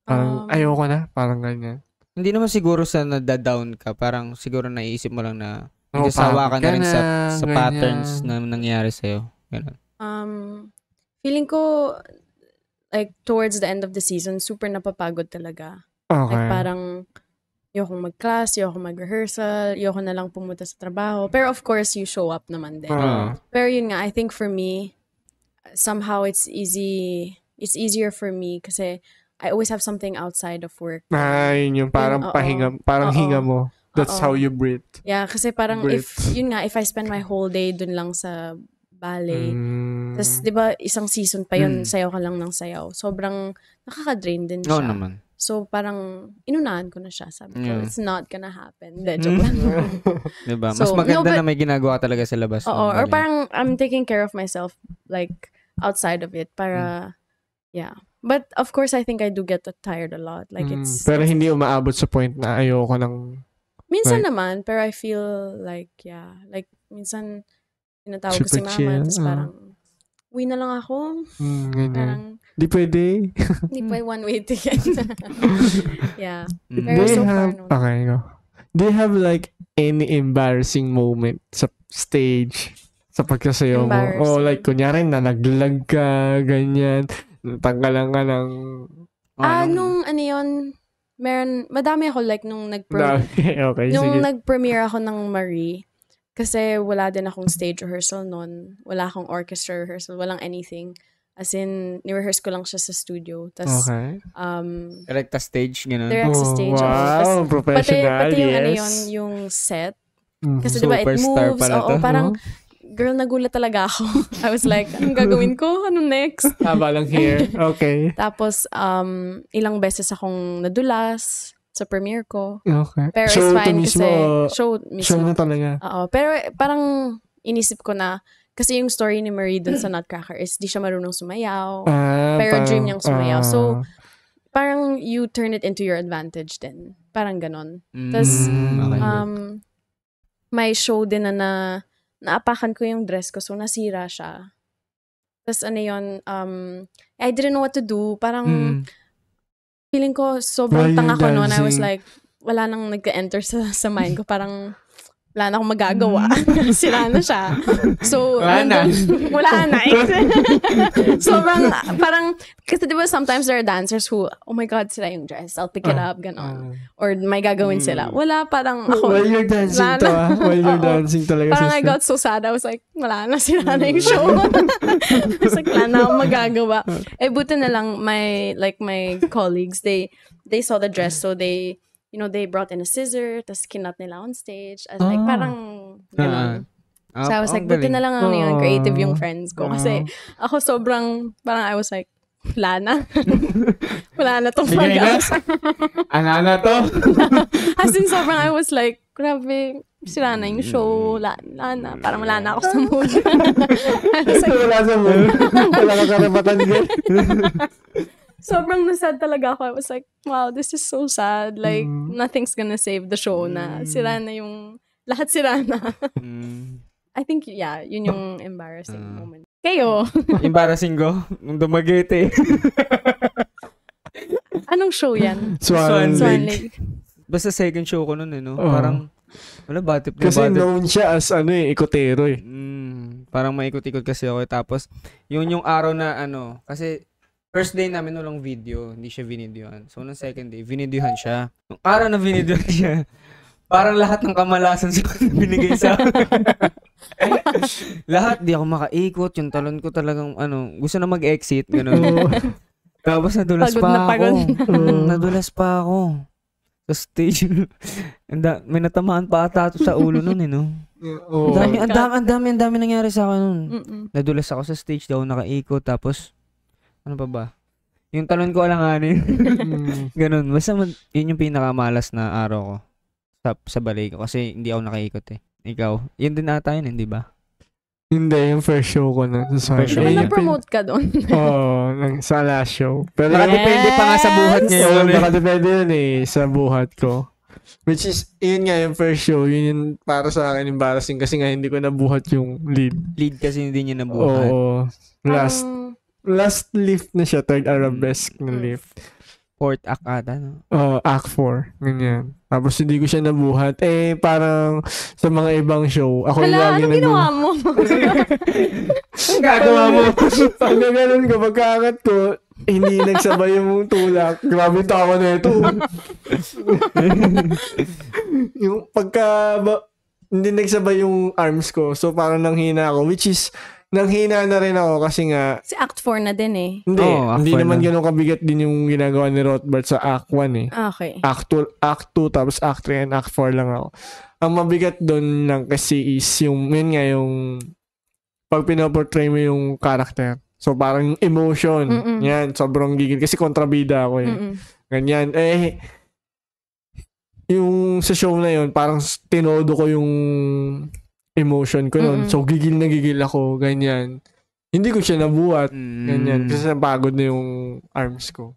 Parang ayoko na, parang ganyan. Hindi naman siguro sa nadadown ka, parang siguro naiisip mo lang na nagsasawa ka na rin sa patterns na nangyayari sa'yo. Ganun. Feeling ko, like, towards the end of the season, super napapagod talaga. Okay. Like, parang, ayokong mag-class, ayokong mag-rehearsal, ayoko na lang pumunta sa trabaho. Pero of course, you show up naman din. Pero yun nga, I think for me, somehow it's easier for me kasi I always have something outside of work. Yun yung parang pahinga, parang hinga mo. That's how you breathe. Yeah, kasi parang if I spend my whole day dun lang sa ballet, tas di ba isang season pa yun, sayaw ka lang ng sayaw. Sobrang nakaka-drain din siya. Oo naman. So parang inunahan ko na siya. Sabi ko, it's not gonna happen. De, joke lang. Diba? Mas So, maganda na may ginagawa talaga sa labas. Oo, or parang I'm taking care of myself like outside of it para, yeah. But of course, I think I do get tired a lot. Like it's... Pero hindi umaabot sa point na ayoko ng... Minsan naman, pero I feel like, yeah. Like, minsan, tinatawag ko si mama, tapos parang, uwi na lang ako. Parang, di pwede. Hindi pa one-way ticket. Yeah. Pero so far, no. Okay, go. Do you have like any embarrassing moment sa stage sa pagkasayaw mo? O like, kunyari na naglag ka, ganyan, natanggalan ka ng... Nung ano yun, madami ako like nung okay, nung sige. nag-premiere ako ng Marie, kasi wala din akong stage rehearsal noon. Wala akong orchestra rehearsal, walang anything. As in, ni-rehearse ko lang siya sa studio. Tas, Okay. Direct sa stage, gano'n. direct sa stage. Wow, professional, pati yung yes. ano yun, yung set. Kasi diba, it Superstar moves. pala to. Parang, girl, nagulat talaga ako. I was like, anong gagawin ko? Anong next? Haba lang here. Okay. Tapos, ilang beses akong nadulas sa premiere ko. Okay. Pero Show it's to fine mismo, kasi show mismo. show na talaga. Oo. Pero parang inisip ko na, kasi yung story ni Marie dun sa Nutcracker is di siya marunong sumayaw. Pero dream niyang sumayaw. So, parang you turn it into your advantage din. Parang ganon. Tapos, may show din na naapakan ko yung dress ko, so nasira siya. Tapos ano yun, I didn't know what to do. Parang, feeling ko sobrang tanga ko noon. I was like, wala nang nag-enter sa mind ko. Parang, wala na akong magagawa. Sira na siya. So, Wala na. Wala na. Sobrang, parang, kasi diba sometimes there are dancers who, oh my God, sila yung dress. I'll pick it up, gano'n. Or may gagawin sila. Wala, parang ako. While you're dancing wala to na. While you're dancing talaga. Parang I got so sad. I was like, wala na, sira na yung show. I was like, wala na akong magagawa. Buti na lang, my colleagues, they saw the dress, so they brought in a scissor, tas kinat nila on stage. I was like, parang, gano'n. So I was like, buti na lang creative yung friends ko. Kasi ako sobrang, parang I was like, wala na. Wala na tong mag-asa. Ano na to? As in, sobrang I was like, grabe, sila na yung show. Wala na. Parang wala na ako sa mood. I was like, Wala sa mood. Wala ka karapatan din. sobrang nasad talaga ako. I was like, wow, this is so sad. Like, nothing's gonna save the show na. Sira na yung, lahat sira na. I think, yeah, yun yung embarrassing moment. Kayo? Embarrassing ko? Nung dumagete. Anong show yan? Swan Swan Lake. Lake. Basta second show ko nun, no? Parang, wala, batip na Kasi batip. known siya as, ikotero eh. Parang maikot-ikot kasi ako. Tapos, yung araw na, kasi, first day namin walang video, hindi siya vinidyohan. So, nung second day, vinidyohan siya. Yung araw na vinidyohan siya, parang lahat ng kamalasan sa binigay sa lahat, di ako makaikot. Yung talon ko talagang, gusto na mag-exit. Ganun. Tapos, nadulas Pagod pa na pagod. ako. Nadulas pa ako. Sa stage. May natamaan pa ata sa ulo nun, no? Oo. Ang dami nangyari sa akin nun. Nadulas ako sa stage, daw nakaikot. Tapos, ano pa ba? Yung talon ko alanganin. Ganun. Basta yun yung pinakamalas na araw ko sa balay ko. Kasi hindi ako nakaikot eh. Ikaw, yun din ata yun, hindi ba? Hindi, yung first show ko na. First show. Na-promote ka doon. Oo, sa last show. Pero Nakadepende pa nga sa buhat niya Oo, yun. nakadepende yun sa buhat ko. Which is, yun nga yung first show. Yun yung para sa akin embarrassing kasi nga hindi ko nabuhat yung lead. Lead kasi hindi niya nabuhat. Oo. Last lift na siya. Third arabesque na lift. Fourth act ata, no? Act 4. Ganyan. Tapos hindi ko siya nabuhat. Parang sa mga ibang show, ako yung lagi anong ginawa mo? Ang gagawa mo? Pag gano'n ko, pagkakat ko, hindi nagsabay yung tulak. Grabe tawa na ito. Yung hindi nagsabay yung arms ko. So parang nanghina ako. Which is, nanghina na rin ako kasi nga Si Act 4 na din eh. hindi Act 4 naman na. ganun kabigat din yung ginagawa ni Rothbard sa Act 1 eh. Okay. Act 2 tapos Act 3 and Act 4 lang ako. Ang mabigat doon lang kasi is yun nga yung pag pinoportray mo yung character. So parang emotion. Yan, sobrang gigil kasi kontrabida ako eh. Ganyan. Yung sa show na yun, parang tinodo ko yung emotion ko nun. So, gigil na gigil ako. Ganyan. Hindi ko siya nabuhat. Ganyan. Kasi napagod na yung arms ko.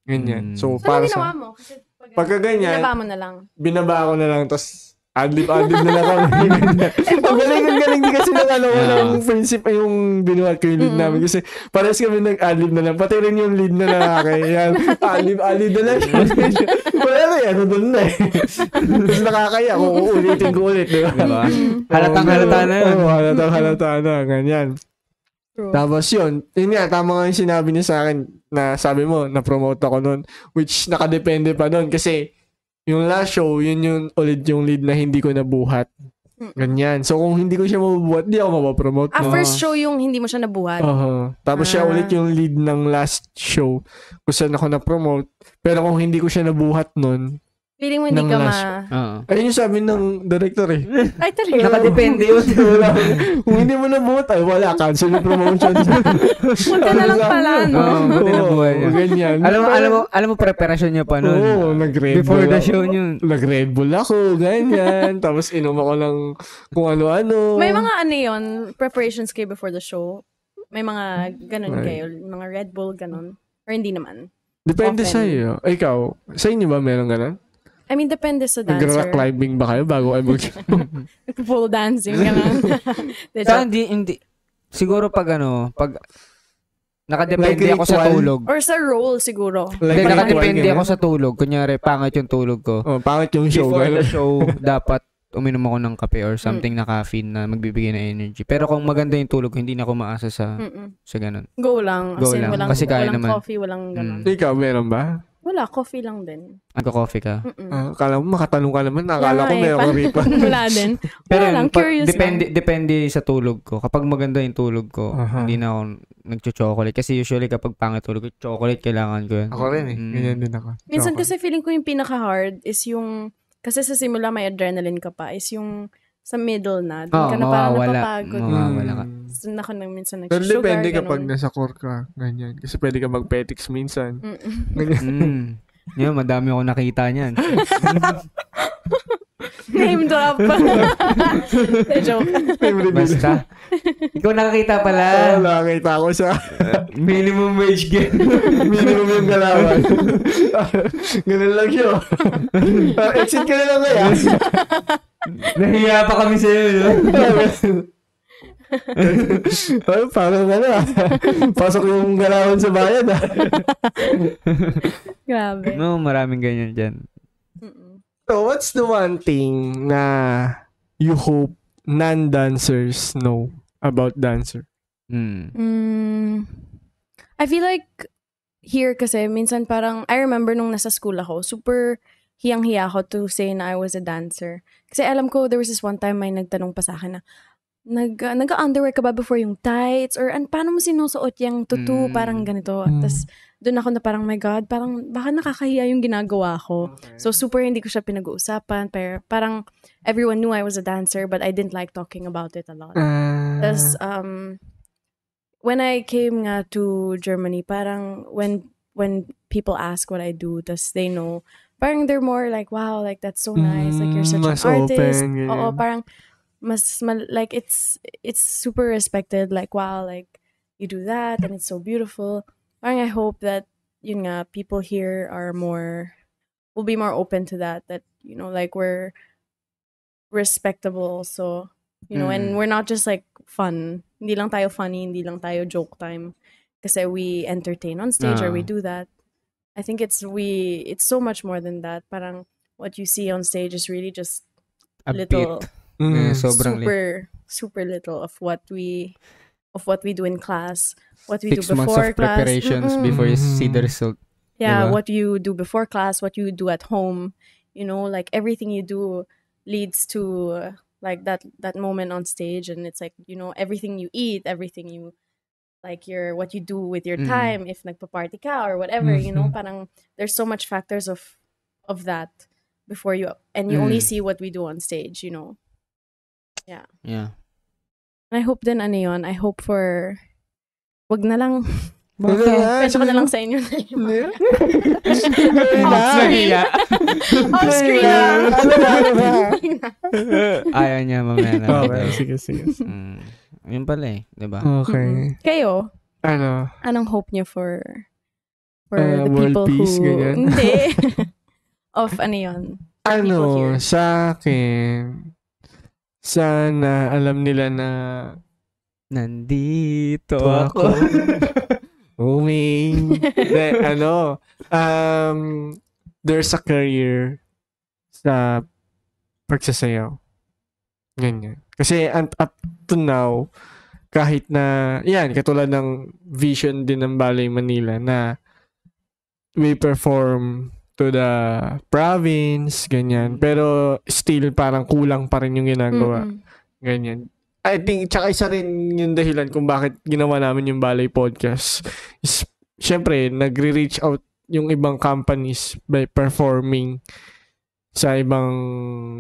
Ganyan. So, So, para ginawa sa... mo? Kasi Pagka ganyan, binaba mo na lang. binaba ko na lang, tapos adlib na lang kami. Ang galing din kasi ng principle yung binuhat ko yung lead namin. Kasi parehas kami nag-adlib na lang. Pati rin yung lead na lalaki. Yan. Adlib na lang. Wala na yan. Doon na eh. Tapos nakakaya. Kung uulitin ko ulit. Diba? Halatang-halata na yun. Oo, halatang-halata na. Ganyan. True. Tapos yun nga, tama nga yung sinabi niya sa akin na sabi mo, na-promote ako nun. Which nakadepende pa nun. Kasi yung last show, yun yung ulit yung lead na hindi ko nabuhat. Ganyan. So, kung hindi ko siya mabubuhat, di ako mapapromote. First show yung hindi mo siya nabuhat. Tapos siya ulit yung lead ng last show kung saan ako na-promote. Pero kung hindi ko siya nabuhat nun, Feeling mo hindi ng ka last- ayun yung sabi ng director eh. Ay, talaga. Nakadepende yun. Wala. Kung hindi mo nabuhat, ay wala, cancel yung promotion. Huwag ka na lang pala, no? Buti nabuhay niya. Ganyan. Alam mo preparasyon niya pa nun. Oo, nag-Red Before Bull the ako. show yun. Nag-Red Bull ako, ganyan. Tapos inom ako ng kung ano-ano. May mga yun, preparations kayo before the show? May mga ganun kayo? Mga Red Bull, ganun? Or hindi naman? Depende often. sa iyo. Ikaw, sa inyo ba meron ganun? I mean, depende sa dancer. Nag-rock climbing ba kayo bago kayo Full dancing, ganun. Sa hindi. Siguro pag nakadepende Like ako sa ritual? tulog. Or sa role, siguro. Hindi, ritual nakadepende ganun? ako sa tulog. Kunyari, pangit yung tulog ko. Oh, pangit yung show. Before the ganun. show, dapat uminom ako ng kape or something na caffeine na magbibigay ng energy. Pero kung maganda yung tulog ko, hindi na ako maasa sa ganun. Go lang. Go As in, lang. walang, Kasi kaya walang naman. coffee, walang ganun. Ikaw, meron ba? Wala, coffee lang din. Nagko-coffee ka? Akala mo makatanong ka naman. Akala ko meron ka ripa. Wala din. Pero Wala lang, curious depende sa tulog ko. Kapag maganda yung tulog ko, hindi na ako nagcho-chocolate. Kasi usually kapag pangit tulog ko, chocolate kailangan ko yun. Ako rin eh. Ganyan din ako. Minsan kasi feeling ko yung pinaka-hard is yung, kasi sa simula may adrenaline ka pa, is yung sa middle na. Doon ka na parang napapagod. Mawawala ka. So, ako na minsan Pero nag-sugar. depende kapag nasa core ka. Ganyan. Kasi pwede ka mag-petics minsan. Yan, madami ako nakita niyan. Name drop. Joke. Basta. Ikaw nakakita pala. Nakakita ako sa Minimum wage game. minimum yung galawan. Ganun lang yun. Exit ka na lang kaya. Nahiya pa kami sa'yo, no? Ay, parang pasok yung galawan sa bayan, Grabe. No, maraming ganyan dyan. So, what's the one thing na you hope non-dancers know about dancer? I feel like here kasi minsan parang, I remember nung nasa school ako, super hiyang-hiya ako to say na I was a dancer. Kasi alam ko, there was this one time may nagtanong pa sa akin na, nag-underwear ka ba before yung tights? Or paano mo sinusuot yung tutu? Parang ganito. Tapos, doon ako na parang, my God, parang baka nakakahiya yung ginagawa ko. Okay. So, super hindi ko siya pinag-uusapan. Pero parang, everyone knew I was a dancer, but I didn't like talking about it a lot. Tapos, when I came nga to Germany, parang, when people ask what I do, tas they know, parang they're more like, wow, like, that's so nice. Like, you're such an artist. Oo, parang, like, it's super respected. Like, wow, like, you do that, and it's so beautiful. Parang I hope that, yun nga, people here will be more open to that, you know, like, we're respectable, so, you know, and we're not just, like, fun. Hindi lang tayo funny, hindi lang tayo joke time. Kasi we entertain on stage or we do that. I think it's so much more than that. Parang what you see on stage is really just a little, super little of what we do in class, what we 6 do before months of class. Preparations before you see the result. Yeah, diba? what you do before class, what you do at home. You know, like everything you do leads to like that moment on stage, and it's like, you know, everything you eat, everything you like, what you do with your time, if nagpa-party ka or whatever, you know, parang there's so much factors of that before you, and you only see what we do on stage, you know. Yeah. And I hope din I hope for wag na lang Pwede ko na lang sa inyo na yung off-screen Ayaw niya mamaya na. Okay, sige. Yun pala diba? Okay. Kayo? Anong hope niyo for the people peace, who... ganyan? Hindi. Of yun? Sa akin, sana alam nila na nandito ako. There's a career sa pagsasayaw. Ganyan. Kasi up to now, kahit na, yan, katulad ng vision din ng Ballet Manila na we perform to the province, ganyan. Pero still parang kulang pa rin yung ginagawa. Ganyan. I think, tsaka isa rin yung dahilan kung bakit ginawa namin yung Ballet Podcast. Siyempre, nagre-reach out yung ibang companies by performing sa ibang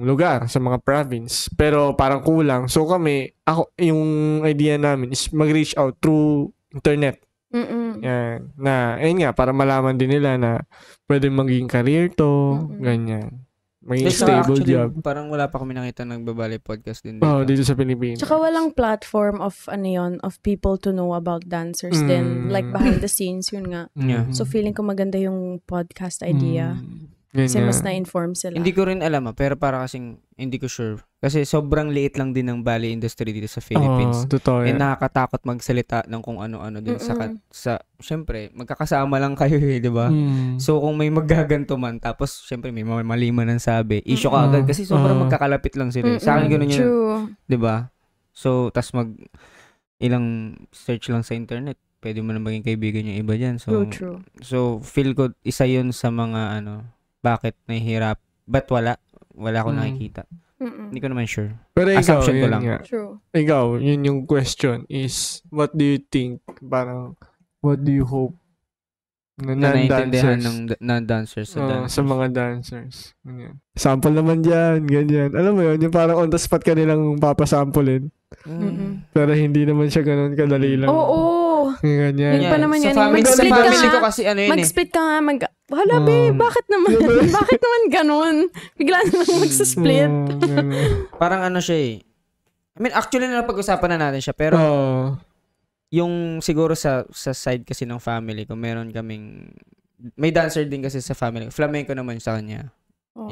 lugar, sa mga province. Pero parang kulang. So yung idea namin is mag-reach out through internet. Yan. Ayun nga, para malaman din nila na pwede maging career to, ganyan. May stable job. Parang wala pa kami nakita nagbabalay podcast din dito. Dito sa Pilipinas. Tsaka walang platform of of people to know about dancers din. Like behind the scenes, yun nga. Yeah. So feeling ko maganda yung podcast idea. Kasi mas na-inform sila. Hindi ko rin alam pero para kasing hindi ko sure. Kasi sobrang liit lang din ng ballet industry dito sa Philippines. Totoo yan. Nakakatakot magsalita ng kung ano-ano din sa syempre, magkakasama lang kayo di ba? So kung may magaganto man, tapos syempre may mali man ang sabi, issue ka agad kasi sobrang magkakalapit lang sila. Sa akin ganun yun. True. Di ba? So, tas ilang search lang sa internet, pwede mo na maging kaibigan yung iba dyan. So, True. So, feel ko, isa yun sa mga, bakit nahihirap, ba't wala akong nakikita. Hindi ko naman sure. Pero ikaw, assumption ko lang. Nga. True. Ikaw, yun yung question is, what do you think? Parang, what do you hope na naiintindihan non-dancers? ng dancers Sa mga dancers. Ganyan. Sample naman dyan, ganyan. Alam mo yun, yung parang on the spot ka nilang papasamplein. Pero hindi naman siya ganun kadali lang. Oo. Ganyan. Yun pa naman yan. Sa family ko kasi mag-split ka nga. Hala, be, bakit naman? Bakit naman ganun? Bigla na lang magsasplit. Parang siya eh. I mean, actually napag-usapan na natin siya. Pero, yung siguro sa side kasi ng family ko, meron kaming, may dancer din kasi sa family. Flamenco naman sa kanya.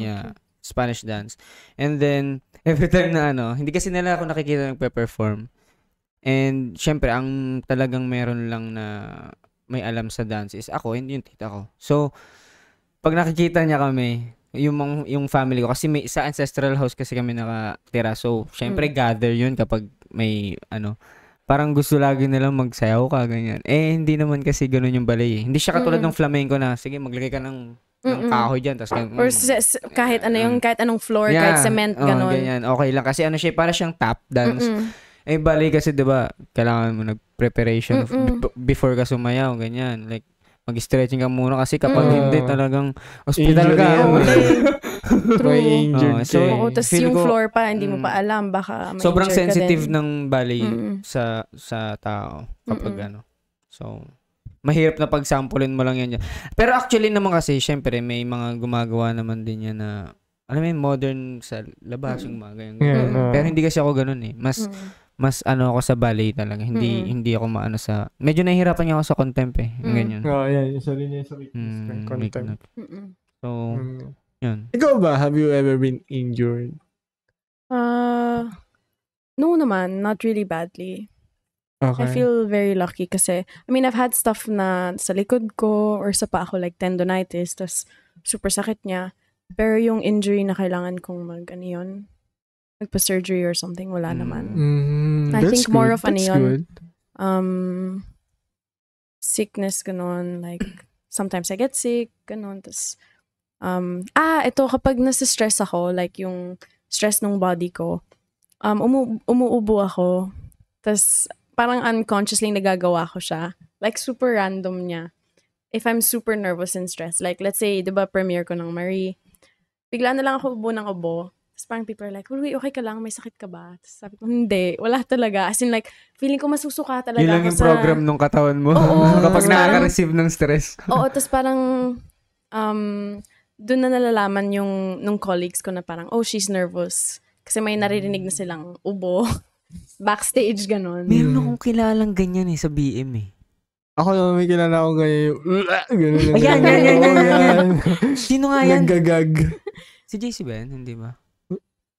Yeah. Spanish dance. And then, every time na hindi kasi nila ako nakikita nagpe-perform. And, syempre, ang talagang meron lang na may alam sa dance is ako, hindi yung tita ko. So, pag nakikita niya kami, yung family ko, kasi may sa ancestral house kasi kami nakatira. So, syempre, gather yun kapag may, parang gusto lagi nilang magsayaw ka, ganyan. Hindi naman kasi ganun yung ballet eh. Hindi siya katulad ng flamenco na, sige, maglagay ka ng kahoy dyan. Tas, or kahit kahit anong floor, kahit cement, ganun. Ganyan. Okay lang. Kasi siya, para siyang tap dance. Ballet kasi, diba, kailangan mo nag-preparation before ka sumayaw, ganyan. Like, mag-stretching ka muna kasi kapag hindi talagang hospital ka. May injured. Tapos yung floor pa, hindi mo pa alam, baka may sobrang injured sensitive ka din. ng ballet sa tao kapag So, mahirap na pagsampulin mo lang yan dyan. Pero actually naman kasi, syempre, may mga gumagawa naman din yan na, alam mo yun, modern sa labas yung mga ganyan. Pero hindi kasi ako ganun eh. Mas ako sa ballet talaga. Hindi ako maano sa... Medyo nahihirapan niya ako sa contempt eh. Ganyan. Yan. Isa rin yung sa weakness. Contempt. So, yun. Ikaw ba? Have you ever been injured? No naman. Not really badly. Okay. I feel very lucky kasi, I mean, I've had stuff na sa likod ko or sa paa ko, like tendonitis, tas super sakit niya. Pero yung injury na kailangan kong nagpa-surgery or something, wala naman. I think more of yun. Sickness, ganon. Like, sometimes I get sick, ganon. Tas, ito, kapag nasa-stress ako, like yung stress ng body ko, umuubo ako. Tas, parang unconsciously nagagawa ko siya. Like, super random niya. If I'm super nervous and stressed, like, let's say, di ba, premiere ko ng Marie, bigla na lang ako ubo ng ubo. Tapos parang people are like, Uy, okay ka lang? May sakit ka ba? Tapos sabi ko, hindi. Wala talaga. As in like, feeling ko masusuka talaga yun lang ako yung program ng katawan mo. Kapag nakaka-receive ng stress. Oo, tapos parang, doon na nalalaman nung colleagues ko na parang, she's nervous. Kasi may naririnig na silang ubo. Backstage, ganon. Meron akong kilalang ganyan sa BM eh. Ako naman may kilala akong ganyan. Ganun. Ayan. Sino nga yan? Naggagag. Si JC ba yan? Hindi ba?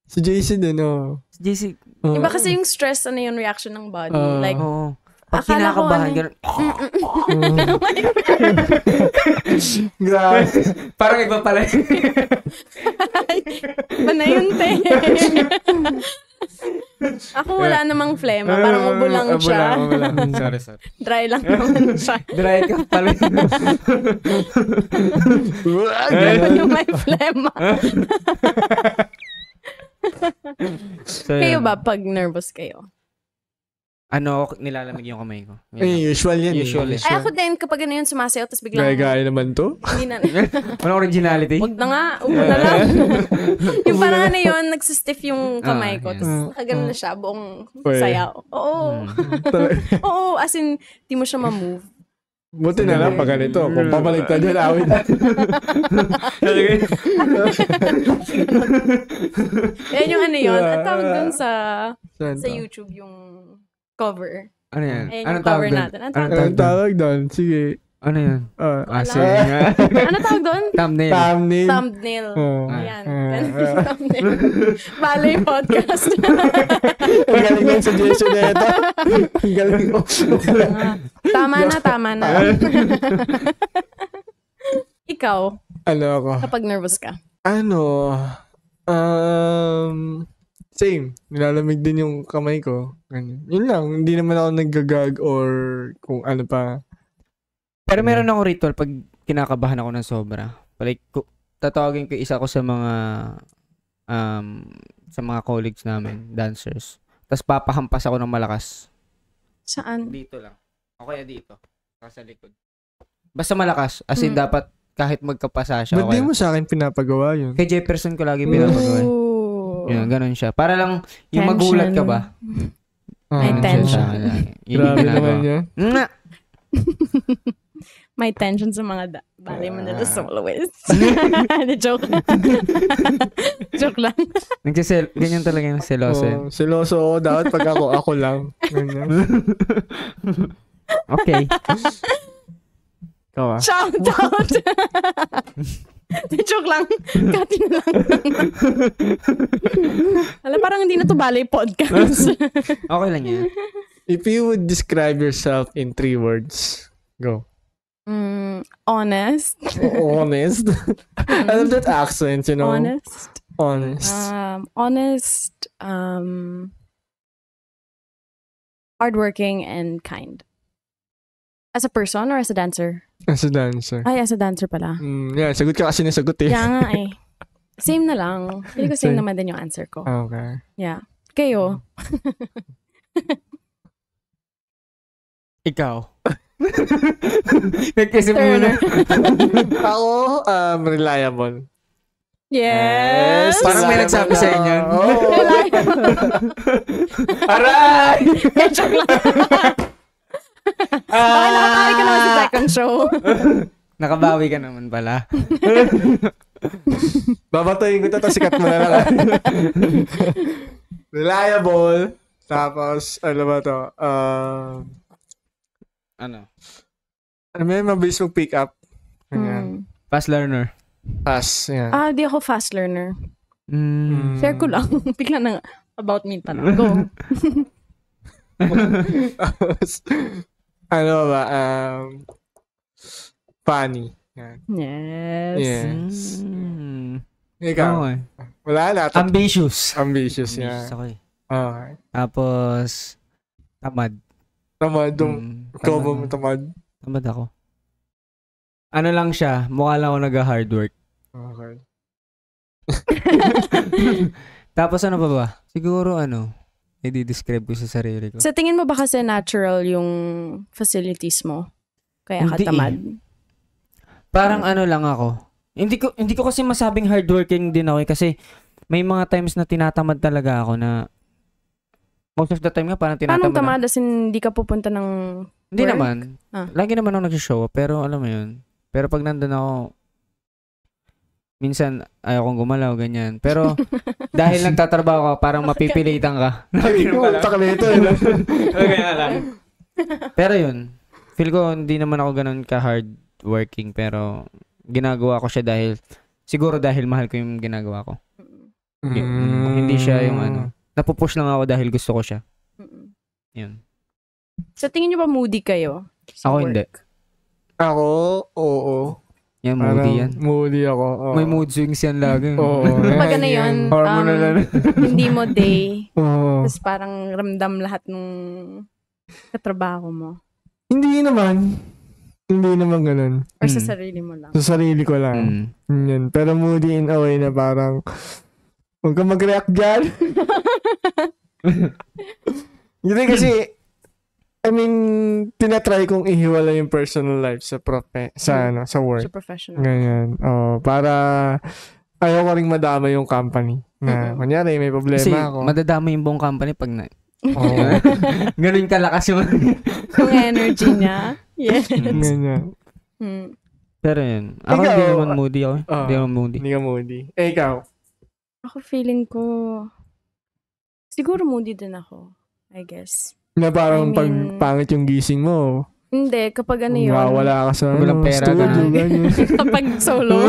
Si JC din, Si JC. Iba kasi yung stress, yung reaction ng body. Like, pag kinakabahan, gano'n. Grabe. Parang iba pala. Iba na yun, te. Ako wala namang flema. Parang ubo lang siya. Sorry. Dry lang naman siya. Dry ka pala. Yung may flema. Kayo ba pag nervous kayo? Nilalamig yung kamay ko. Usual yan. Usual. Ay, ako din, kapag ano yun, sumasayaw, tapos biglang... Gaya naman to? Hindi na. Walang originality? Wag na nga, upo na lang. Yung parang yun, nagsistiff yung kamay ko, tapos nakagano na siya, buong sayaw. Oo. Oo, as in, di mo siya ma-move. Buti na lang pag ganito. Kung pabaliktad yun, awit. Yan yung yun. At tawag dun sa YouTube yung cover. Ano yan? Ayan yung cover natin. Anong tawag doon? Sige. Ano yun? Sige nga. Ano tawag doon? Thumbnail. Thumbnail. Ayan. Ah. Thumbnail. Balay podcast. Ang galing ng suggestion na ito. Ang galing. Tama na. Ikaw, Ano ako? kapag nervous ka. Same. Nilalamig din yung kamay ko. Ganyan. Yun lang. Hindi naman ako naggagag or kung ano pa. Pero meron ako ritual pag kinakabahan ako ng sobra. Like, tatawagin ko isa ko sa mga colleagues namin, dancers. Tapos papahampas ako ng malakas. Saan? Dito lang. O kaya dito. Sa likod. Basta malakas. As in, dapat kahit magkapasa siya. Ba't di mo sa akin pinapagawa yun? Kay Jefferson ko lagi pinapagawa. Yun, ganun siya. Para lang, yung magulat ka ba? May Ganun siya tension. sa akin lagi. Yun yung Grabe ginagawa. naman yun. Nga! May tension sa mga balay mo nila soloist. Joke. Joke lang. Ganyan talaga yung seloso. Oh, seloso ako. Dapat pag ako lang. Ganyan. Okay. Ikaw Shout out! Joke lang. Kati na lang. Alam, parang hindi na to balay podcast. Okay lang yan. If you would describe yourself in 3 words, go. Honest. Honest. I love that accent, you know. Honest. Honest. Hardworking and kind. As a person or as a dancer? As a dancer. Ay, as a dancer pala. Yeah, sagot ka kasi nasagot eh. Kaya nga eh. Same na lang. Hindi ko same Same. naman din yung answer ko. Okay. Yeah. Kayo? Ikaw. Nagkisip muna. Ako, reliable. Yes! Parang may nagsabi sa inyo. Oo. Aray! Joke lang. Ay, nakatawi ka naman sa second show. Nakabawi ka naman pala. Babatayin ko ito, sikat mo na lang. Reliable. Tapos, ano ba to? Ano? Ano may mabilis mag-pick up. Ganyan. Fast learner. Pass. Yan. Di ako fast learner. Mm. Share ko lang. Bigla na about me pala. Go. Tapos, ano ba? Funny. Yan. Yes. Yes. Mm. Ikaw. Okay. Wala na. Ambitious. Ambitious yan. Ambitious ako eh. Okay. Tapos, tamad. Tamad. Ikaw ba mo tamad? Tamad ako. Ano lang siya, mukha lang ako nag-hard work. Okay. Tapos ano pa ba? Siguro i-describe ko sa sarili ko. Sa tingin mo ba kasi natural yung facilities mo? Kaya ka Hindi tamad? Parang ano lang ako. Hindi ko kasi masabing hardworking din ako kasi may mga times na tinatamad talaga ako na most of the time nga parang tinatamad. Paano tamad? As in, hindi ka pupunta ng Hindi work? naman. Ah. Lagi naman ako nag-show pero alam mo yun. Pero pag nandun ako, minsan ayaw kong gumalaw, ganyan. Pero dahil nagtatrabaho ka, parang mapipilitan ka. Takalito. Ganyan lang. Pero yun, feel ko hindi naman ako ganun ka-hard working pero ginagawa ko siya siguro dahil mahal ko yung ginagawa ko. Hindi siya yung napupush lang ako dahil gusto ko siya. Yun. Sa tingin nyo ba moody kayo? Sa Ako work? hindi. Ako, oo. Yan, moody yan. Moody ako. Oo. May mood swings yan lagi. Oo. Pag ano yun, Hormonal lang. hindi mo day, Oo. tapos parang ramdam lahat ng katrabaho mo. Hindi naman. Hindi naman ganun. Or sa sarili mo lang. Sa sarili ko lang. Yan. Pero moody in a way na parang huwag ka mag-react dyan. Hindi kasi tinatry kong ihiwala yung personal life sa sa work. So professional. Ganyan. Para ayaw ko ring madama yung company. Na, kunyari, may problema Kasi ako. madadama yung buong company pag Oo. ganun kalakas yung Yung energy niya. Yes. Ganyan. Pero yun. Ako Ikaw, hindi naman moody ako. Hindi naman moody. Hindi ka moody. Ikaw? Ako feeling ko, siguro moody din ako, I guess. Na parang I mean- pag pangit yung gising mo, Hindi, kapag ano yun. Wala ka sa Walang pera, studio, ganun. ganyan. Kapag solo.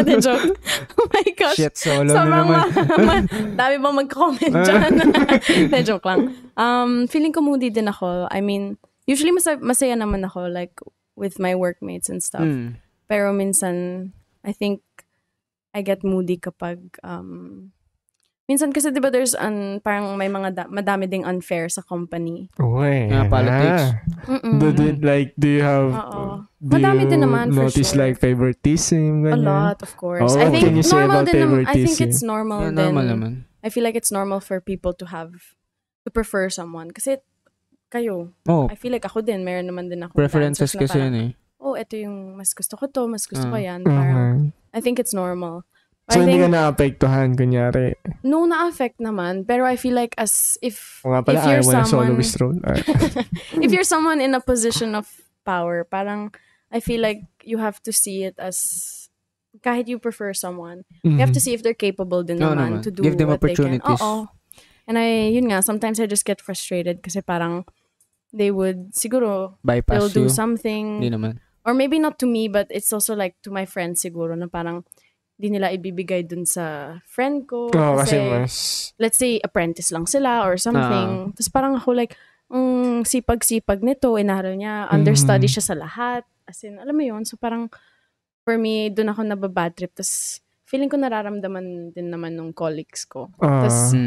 The joke. Oh my gosh. Shit, solo na Sobrang naman. dami bang mag-comment dyan? The joke lang. Feeling ko moody din ako. I mean, usually masaya naman ako like with my workmates and stuff. Pero minsan, I think I get moody kapag minsan kasi 'di ba there's parang may mga madami ding unfair sa company. Okay. Politics. Do you have Oo. Madami din naman for notice sure. like favoritism? A Ganyan? lot, of course. Oh, I what think can you say normal about din naman. I think favoritism? it's normal Yeah, din. normal naman. I feel like it's normal for people to prefer someone. Kasi kayo, Oh, I feel like ako din, meron naman din ako preferences kasi yun eh. oh, ito yung mas gusto ko to, mas gusto ko yan. Okay. Parang, I think it's normal. So, I hindi think, ka naapektuhan, kunyari. no, na-affect naman. Pero I feel like if O nga pala, if you're ayaw mo na someone, soloist role. if you're someone in a position of power, parang, I feel like you have to see it as, kahit you prefer someone, you have to see if they're capable din Oo naman naman. to do Give them what they can. opportunities. Oo. And yun nga, sometimes I just get frustrated kasi parang, they would, siguro, Bypass they'll do you. something, Hindi naman. or maybe not to me, but it's also like to my friends siguro, na parang, di nila ibibigay dun sa friend ko. Oo, kasi kasi mas... let's say, apprentice lang sila or something. Tapos parang ako like, sipag-sipag nito, inaral niya, understudy siya sa lahat. As in, alam mo yun? So parang, for me, dun ako nababad trip. Tapos, feeling ko nararamdaman din naman nung colleagues ko. Tapos,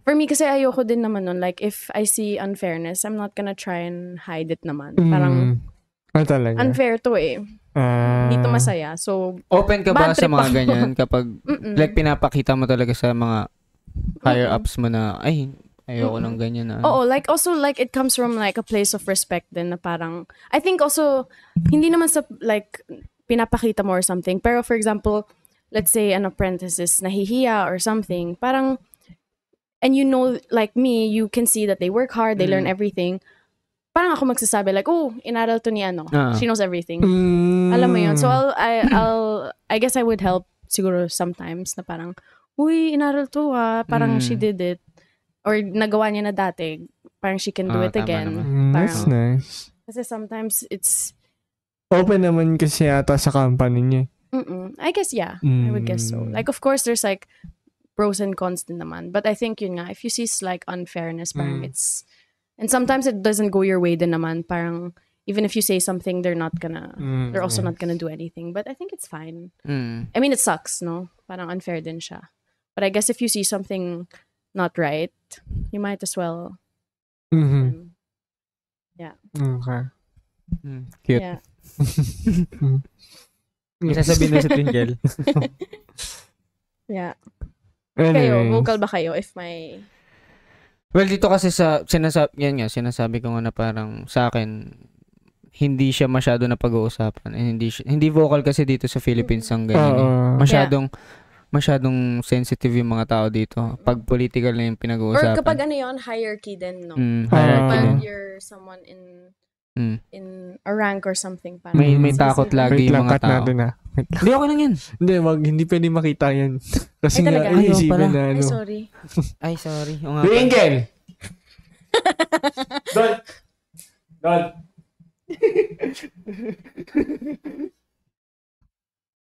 for me, kasi ayoko din naman nun. Like, if I see unfairness, I'm not gonna try and hide it naman. Parang, talaga? unfair to eh. Dito masaya. So, Open ka ba bad sa trip mga ako. ganyan kapag like pinapakita mo talaga sa mga higher ups mo na ay ayoko ng ganyan na. oo, like also like it comes from like a place of respect din na parang I think also hindi naman sa like pinapakita mo or something. Pero for example, let's say an apprentice is nahihiya or something, parang and you know like me, you can see that they work hard, they learn everything. Parang ako magsasabi like, oh, inaral to ni ano. She knows everything. Alam mo yun. So I guess I would help siguro sometimes na parang, uy, inaral to parang she did it. Or nagawa niya na dati. Parang she can do it tama again. naman. That's nice. Kasi sometimes it's, Open naman kasi yata sa company niya. I guess yeah. I would guess so. Like of course there's like pros and cons din naman. But I think yun nga, if you see like unfairness, parang it's, and sometimes it doesn't go your way din naman. Parang, even if you say something, they're also not gonna do anything. But I think it's fine. I mean, it sucks, no? Parang unfair din siya. But I guess if you see something not right, you might as well. Yeah. Okay. Cute. Yeah. May sasabihin na sa Twinkle. Yeah. Kayo, Anyway. vocal ba kayo if may... Well, dito kasi sinasabi ko nga na parang sa akin, hindi siya masyado na pag-uusapan. Hindi vocal kasi dito sa Philippines ang ganyan. Masyadong sensitive yung mga tao dito. Pag political na yung Or pinag-uusapan. kapag ano yun, hierarchy din, no? Hierarchy Kapag din. you're someone in a rank or something. Parang May takot lagi Wait yung lang, mga cut tao. natin Hindi, okay lang yan. Hindi pwede makita yan. Kasi Ay, talaga? nga, Ayaw isipin pala. na Ay, ano. sorry. Ay, sorry. O nga. Twinkle! Don!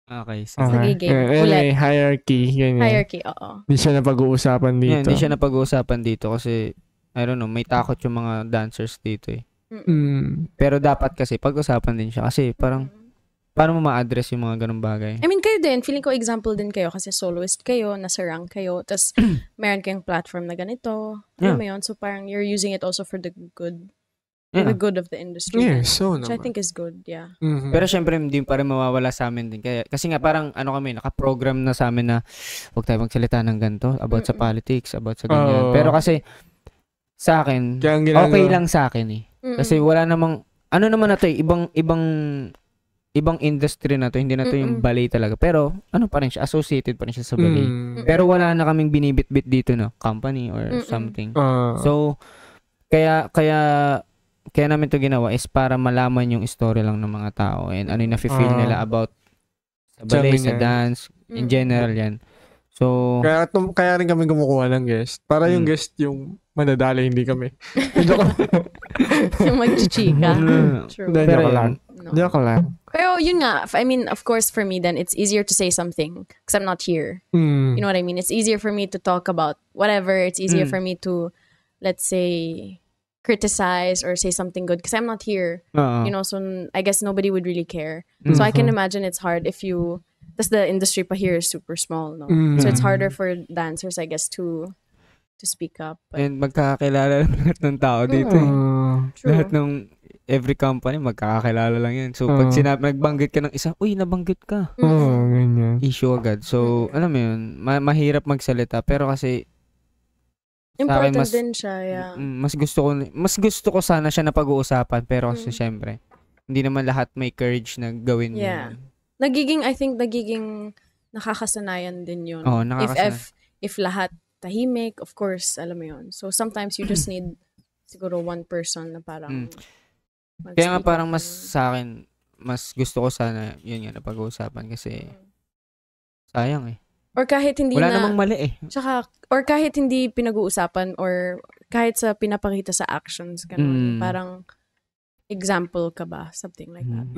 Okay. Sige, game. Anyway, hierarchy. Ganyan. Hierarchy, oo. Hindi siya napag-uusapan dito. Yeah, hindi siya napag-uusapan dito kasi, I don't know, may takot yung mga dancers dito eh. Pero dapat kasi, pag-usapan din siya. Kasi parang, paano mo ma-address yung mga ganung bagay? I mean, kayo din. Feeling ko example din kayo kasi soloist kayo, nasa rank kayo, tas meron kayong platform na ganito. Alam mo yun? So parang you're using it also for the good. For the good of the industry. Yes, so Which I naman. think is good, yeah. Pero syempre, hindi pa rin mawawala sa amin din. Kasi nga parang, naka-program na sa amin na huwag tayo magsalita ng ganito about sa politics, about sa ganyan. Pero kasi, sa akin, okay lang sa akin eh. Kasi wala namang, ano naman na to eh, ibang industry na to, hindi na to yung ballet talaga. Pero, ano pa rin siya, associated pa rin siya sa ballet. Pero wala na kaming binibit-bit dito na company or something. So, kaya namin to ginawa is para malaman yung story lang ng mga tao and ano yung nafe-feel nila about sa ballet, sa dance, in general yan. So, Kaya rin kami kumukuha ng guest. Para yung guest yung madadali, hindi kami. Joke Yung magchichika. True. Hindi, Pero joke yun. lang. No. Joke lang. Pero yun nga, I mean, of course, for me then, it's easier to say something because I'm not here. You know what I mean? It's easier for me to talk about whatever. It's easier for me to, let's say, criticize or say something good because I'm not here. You know, so I guess nobody would really care. So I can imagine it's hard if you, that's the industry pa here is super small, no? So it's harder for dancers, I guess, to speak up. But, and magkakakilala lang lahat ng tao dito. Eh. true. Lahat ng every company, magkakakilala lang yan. So, pag nagbanggit ka ng isa, uy, nabanggit ka. Ganyan. Issue agad. So, alam mo yun, mahirap magsalita. Pero kasi, Important mas- din siya, yeah. mas gusto ko sana siya na pag-uusapan. Pero kasi, syempre, hindi naman lahat may courage na gawin Yeah. yun. I think nagiging nakakasanayan din yun. Oo, nakakasanay. If lahat tahimik, of course, alam mo yun. So sometimes you just need siguro one person na parang Kaya nga mag-speak parang up, mas sa akin, mas gusto ko sana yun nga na pag-uusapan kasi sayang eh. or kahit hindi Wala na namang mali eh. tsaka, or kahit hindi pinag-uusapan or kahit sa pinapakita sa actions ganun, parang example ka ba, something like that.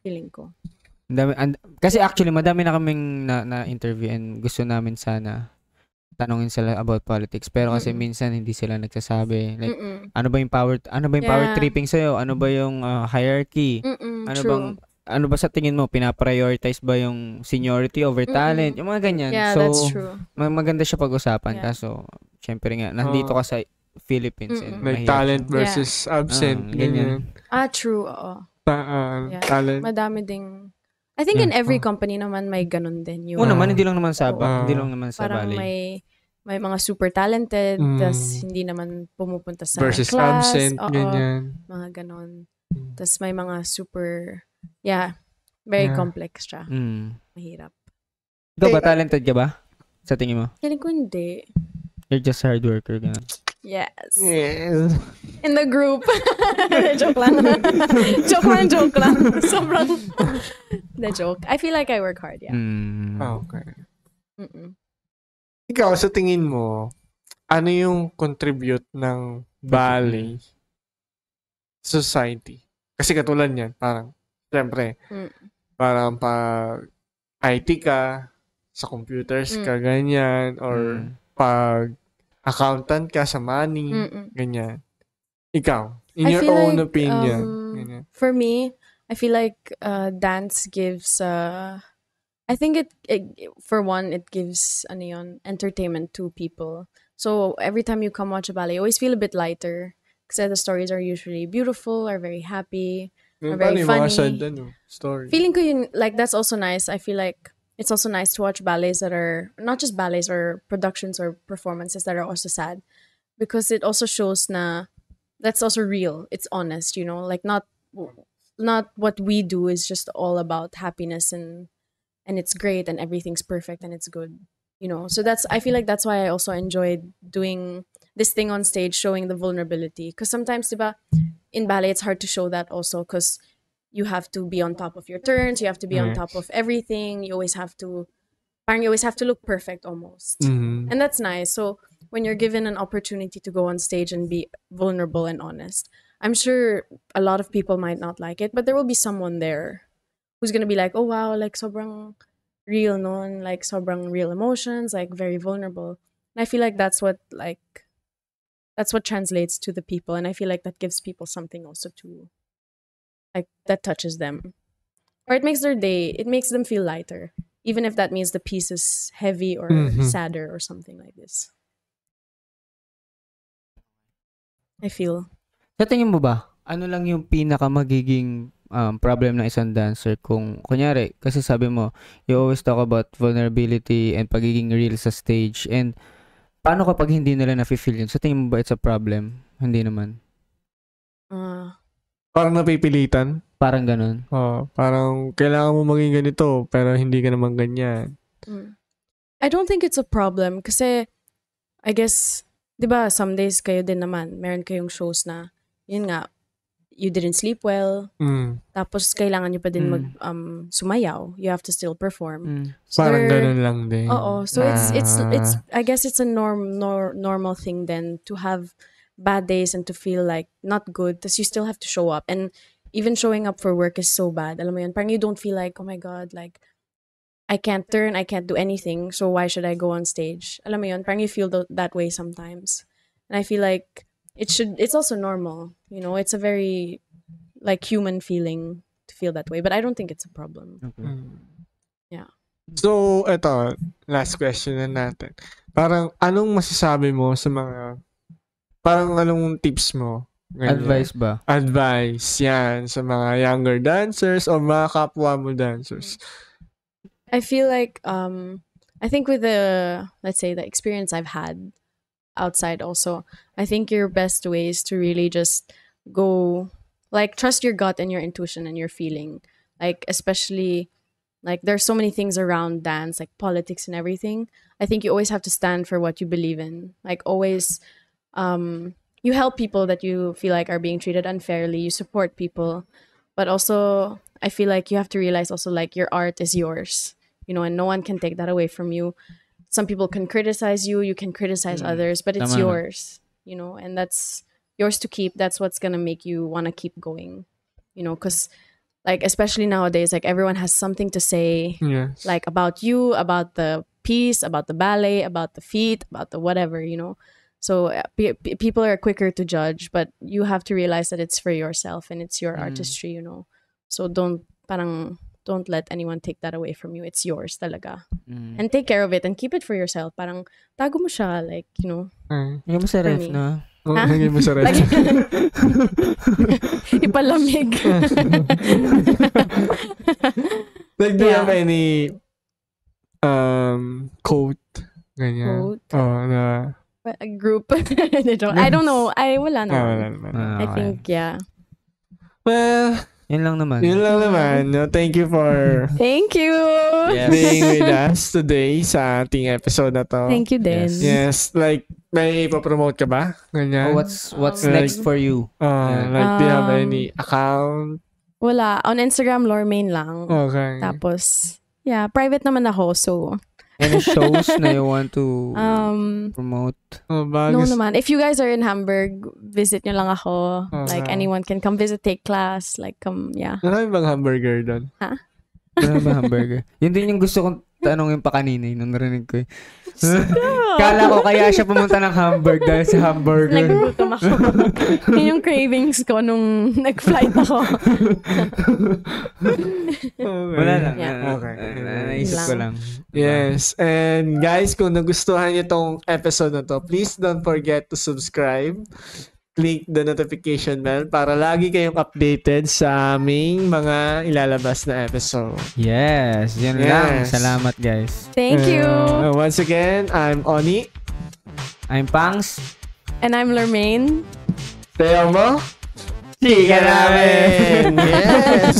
Feeling ko. Kasi actually madami na kaming na-interview and gusto namin sana tanungin sila about politics pero kasi minsan hindi sila nagsasabi like ano ba yung power Yeah. tripping sa'yo, ano ba yung hierarchy, ano ba sa tingin mo pinaprioritize ba yung seniority over talent, yung mga ganyan. Yeah, so that's true. maganda siya pag-usapan Yeah. kaso syempre nga nandito ka sa Philippines and Like mahirap talent siya. versus absent. Ganyan. Ganyan. True, oo. Yeah. Talent. Madami ding, I think in every company naman may ganun din. Yung, Oo naman, hindi lang naman sa Oo. hindi lang naman sa parang Bali. may mga super talented, tas hindi naman pumupunta sa Versus class. absent. Oo, Ganyan. mga ganon. Tas may mga super, very Yeah. complex siya. Mahirap. Ikaw ba talented ka ba? Sa tingin mo? Feeling ko hindi. You're just hard worker ganun. Yes. Yes. In the group. Joke lang. joke lang. Sobrang, the joke. I feel like I work hard, yeah. Okay. Mm-mm. Ikaw, sa tingin mo, ano yung contribute ng ballet society? Kasi katulad niyan, parang, siyempre, parang pag IT ka, sa computers ka, ganyan, or pag accountant ka sa money, ganyan. Ikaw, in I your feel own like, opinion. Ganyan. For me, I feel like dance gives I think it for one it gives entertainment to people. So every time you come watch a ballet, you always feel a bit lighter because the stories are usually beautiful, are very happy, are very Paano yung mga funny. sad, story? Feeling ko yun, like that's also nice. I feel like it's also nice to watch ballets that are not just ballets or productions or performances that are also sad because it also shows na that's also real. It's honest, like not what we do is just all about happiness and it's great and everything's perfect and it's good, So I feel like that's why I also enjoyed doing this thing on stage, showing the vulnerability. Because sometimes, diba, in ballet, it's hard to show that also because you have to be on top of your turns, you have to be on top of everything. You always have to look perfect almost. And that's nice. So when you're given an opportunity to go on stage and be vulnerable and honest, I'm sure a lot of people might not like it, but there will be someone there who's gonna be like, oh wow, like sobrang real nun, like sobrang real emotions, like very vulnerable. And I feel like that's what translates to the people, and I feel like that gives people something also to, like, that touches them. Or it makes their day, it makes them feel lighter, even if that means the piece is heavy or sadder or something like this. I feel. Sa tingin mo ba, ano lang yung pinaka magiging problem ng isang dancer kung, kunyari, kasi sabi mo, you always talk about vulnerability and pagiging real sa stage, and paano kapag hindi nila na-feel yun? Sa tingin mo ba it's a problem? Hindi naman. Parang napipilitan. Parang ganun. Parang kailangan mo maging ganito, pero hindi ka naman ganyan. I don't think it's a problem kasi, I guess, di ba, some days kayo din naman, meron kayong shows na, yun nga, you didn't sleep well, tapos kailangan nyo pa din sumayaw. You have to still perform. So Parang ganun lang din. Oo. So it's I guess it's a normal thing then to have bad days and to feel like not good, because you still have to show up. And even showing up for work is so bad. Alam mo yun, parang you don't feel like, oh my God, like, I can't do anything, so why should I go on stage? Alam mo yun, parang you feel that way sometimes. And I feel like it's also normal. You know, it's a very, like, human feeling to feel that way. But I don't think it's a problem. Okay. Yeah. So, eto, last question na natin. Parang, anong masasabi mo sa mga, parang anong tips mo? Ganyan. Advice ba? Advice, yan, sa mga younger dancers o mga kapwa mo dancers. I feel like, I think with let's say the experience I've had outside also, I think your best way is to really just go, like, trust your gut and your intuition and your feeling. Like, especially, like, there's so many things around dance, like politics and everything. I think you always have to stand for what you believe in. Like, always, you help people that you feel like are being treated unfairly. You support people. But also, I feel like you have to realize also, like, your art is yours, you know, and no one can take that away from you. Some people can criticize you, you can criticize others, but it's yours, you know, and that's yours to keep. That's what's gonna make you want to keep going, you know, because, like, especially nowadays, like, everyone has something to say, Yes. like, about you, about the piece, about the ballet, about the feet, about the whatever, you know. So people are quicker to judge, but you have to realize that it's for yourself and it's your artistry, you know. So don't let anyone take that away from you. It's yours talaga. And take care of it and keep it for yourself. Parang tago mo siya, like, you know. Hanggang mo sa For ref me. na. Hangin mo sa ref. Ipalamig. Like, do you Yeah. have any quote? Ganyan. Quote? Oh, na. A group. I don't know. Wala naman. Wala naman. I think, yeah. Well, Yun lang naman. yun lang naman. No? Thank you for Thank you. Yes. being with us today sa ating episode na to. Thank you din. Yes, like, may ipapromote ka ba? Ganyan? Oh, what's Like- next for you? Like, do you have any account? Wala. On Instagram, Lormaine lang. Okay. Tapos, yeah, private naman ako. So, Any shows na you want to promote? Oh, no bagus. naman. If you guys are in Hamburg, visit nyo lang ako. Okay. Like, anyone can come visit, take class. Like, come, yeah. Marami bang hamburger doon? Ano ba hamburger? Yun din yung gusto kong tanongin pa kanina nung narinig ko. Kala ko kaya siya pumunta ng Hamburg dahil sa hamburger. Nagugutom ako. Yun yung cravings ko nung nag-flight ako. Okay. Wala lang. Yeah. Okay. Naisip ko lang. Yes. And guys, kung nagustuhan niyo tong episode na to, please don't forget to subscribe. Click the notification bell para lagi kayong updated sa aming mga ilalabas na episode. Yes. Yun lang. Yes. Salamat, guys. Thank you. Once again, I'm Oni. I'm Pangs. And I'm Lormaine. Tayo mo? Chika namin! Yes!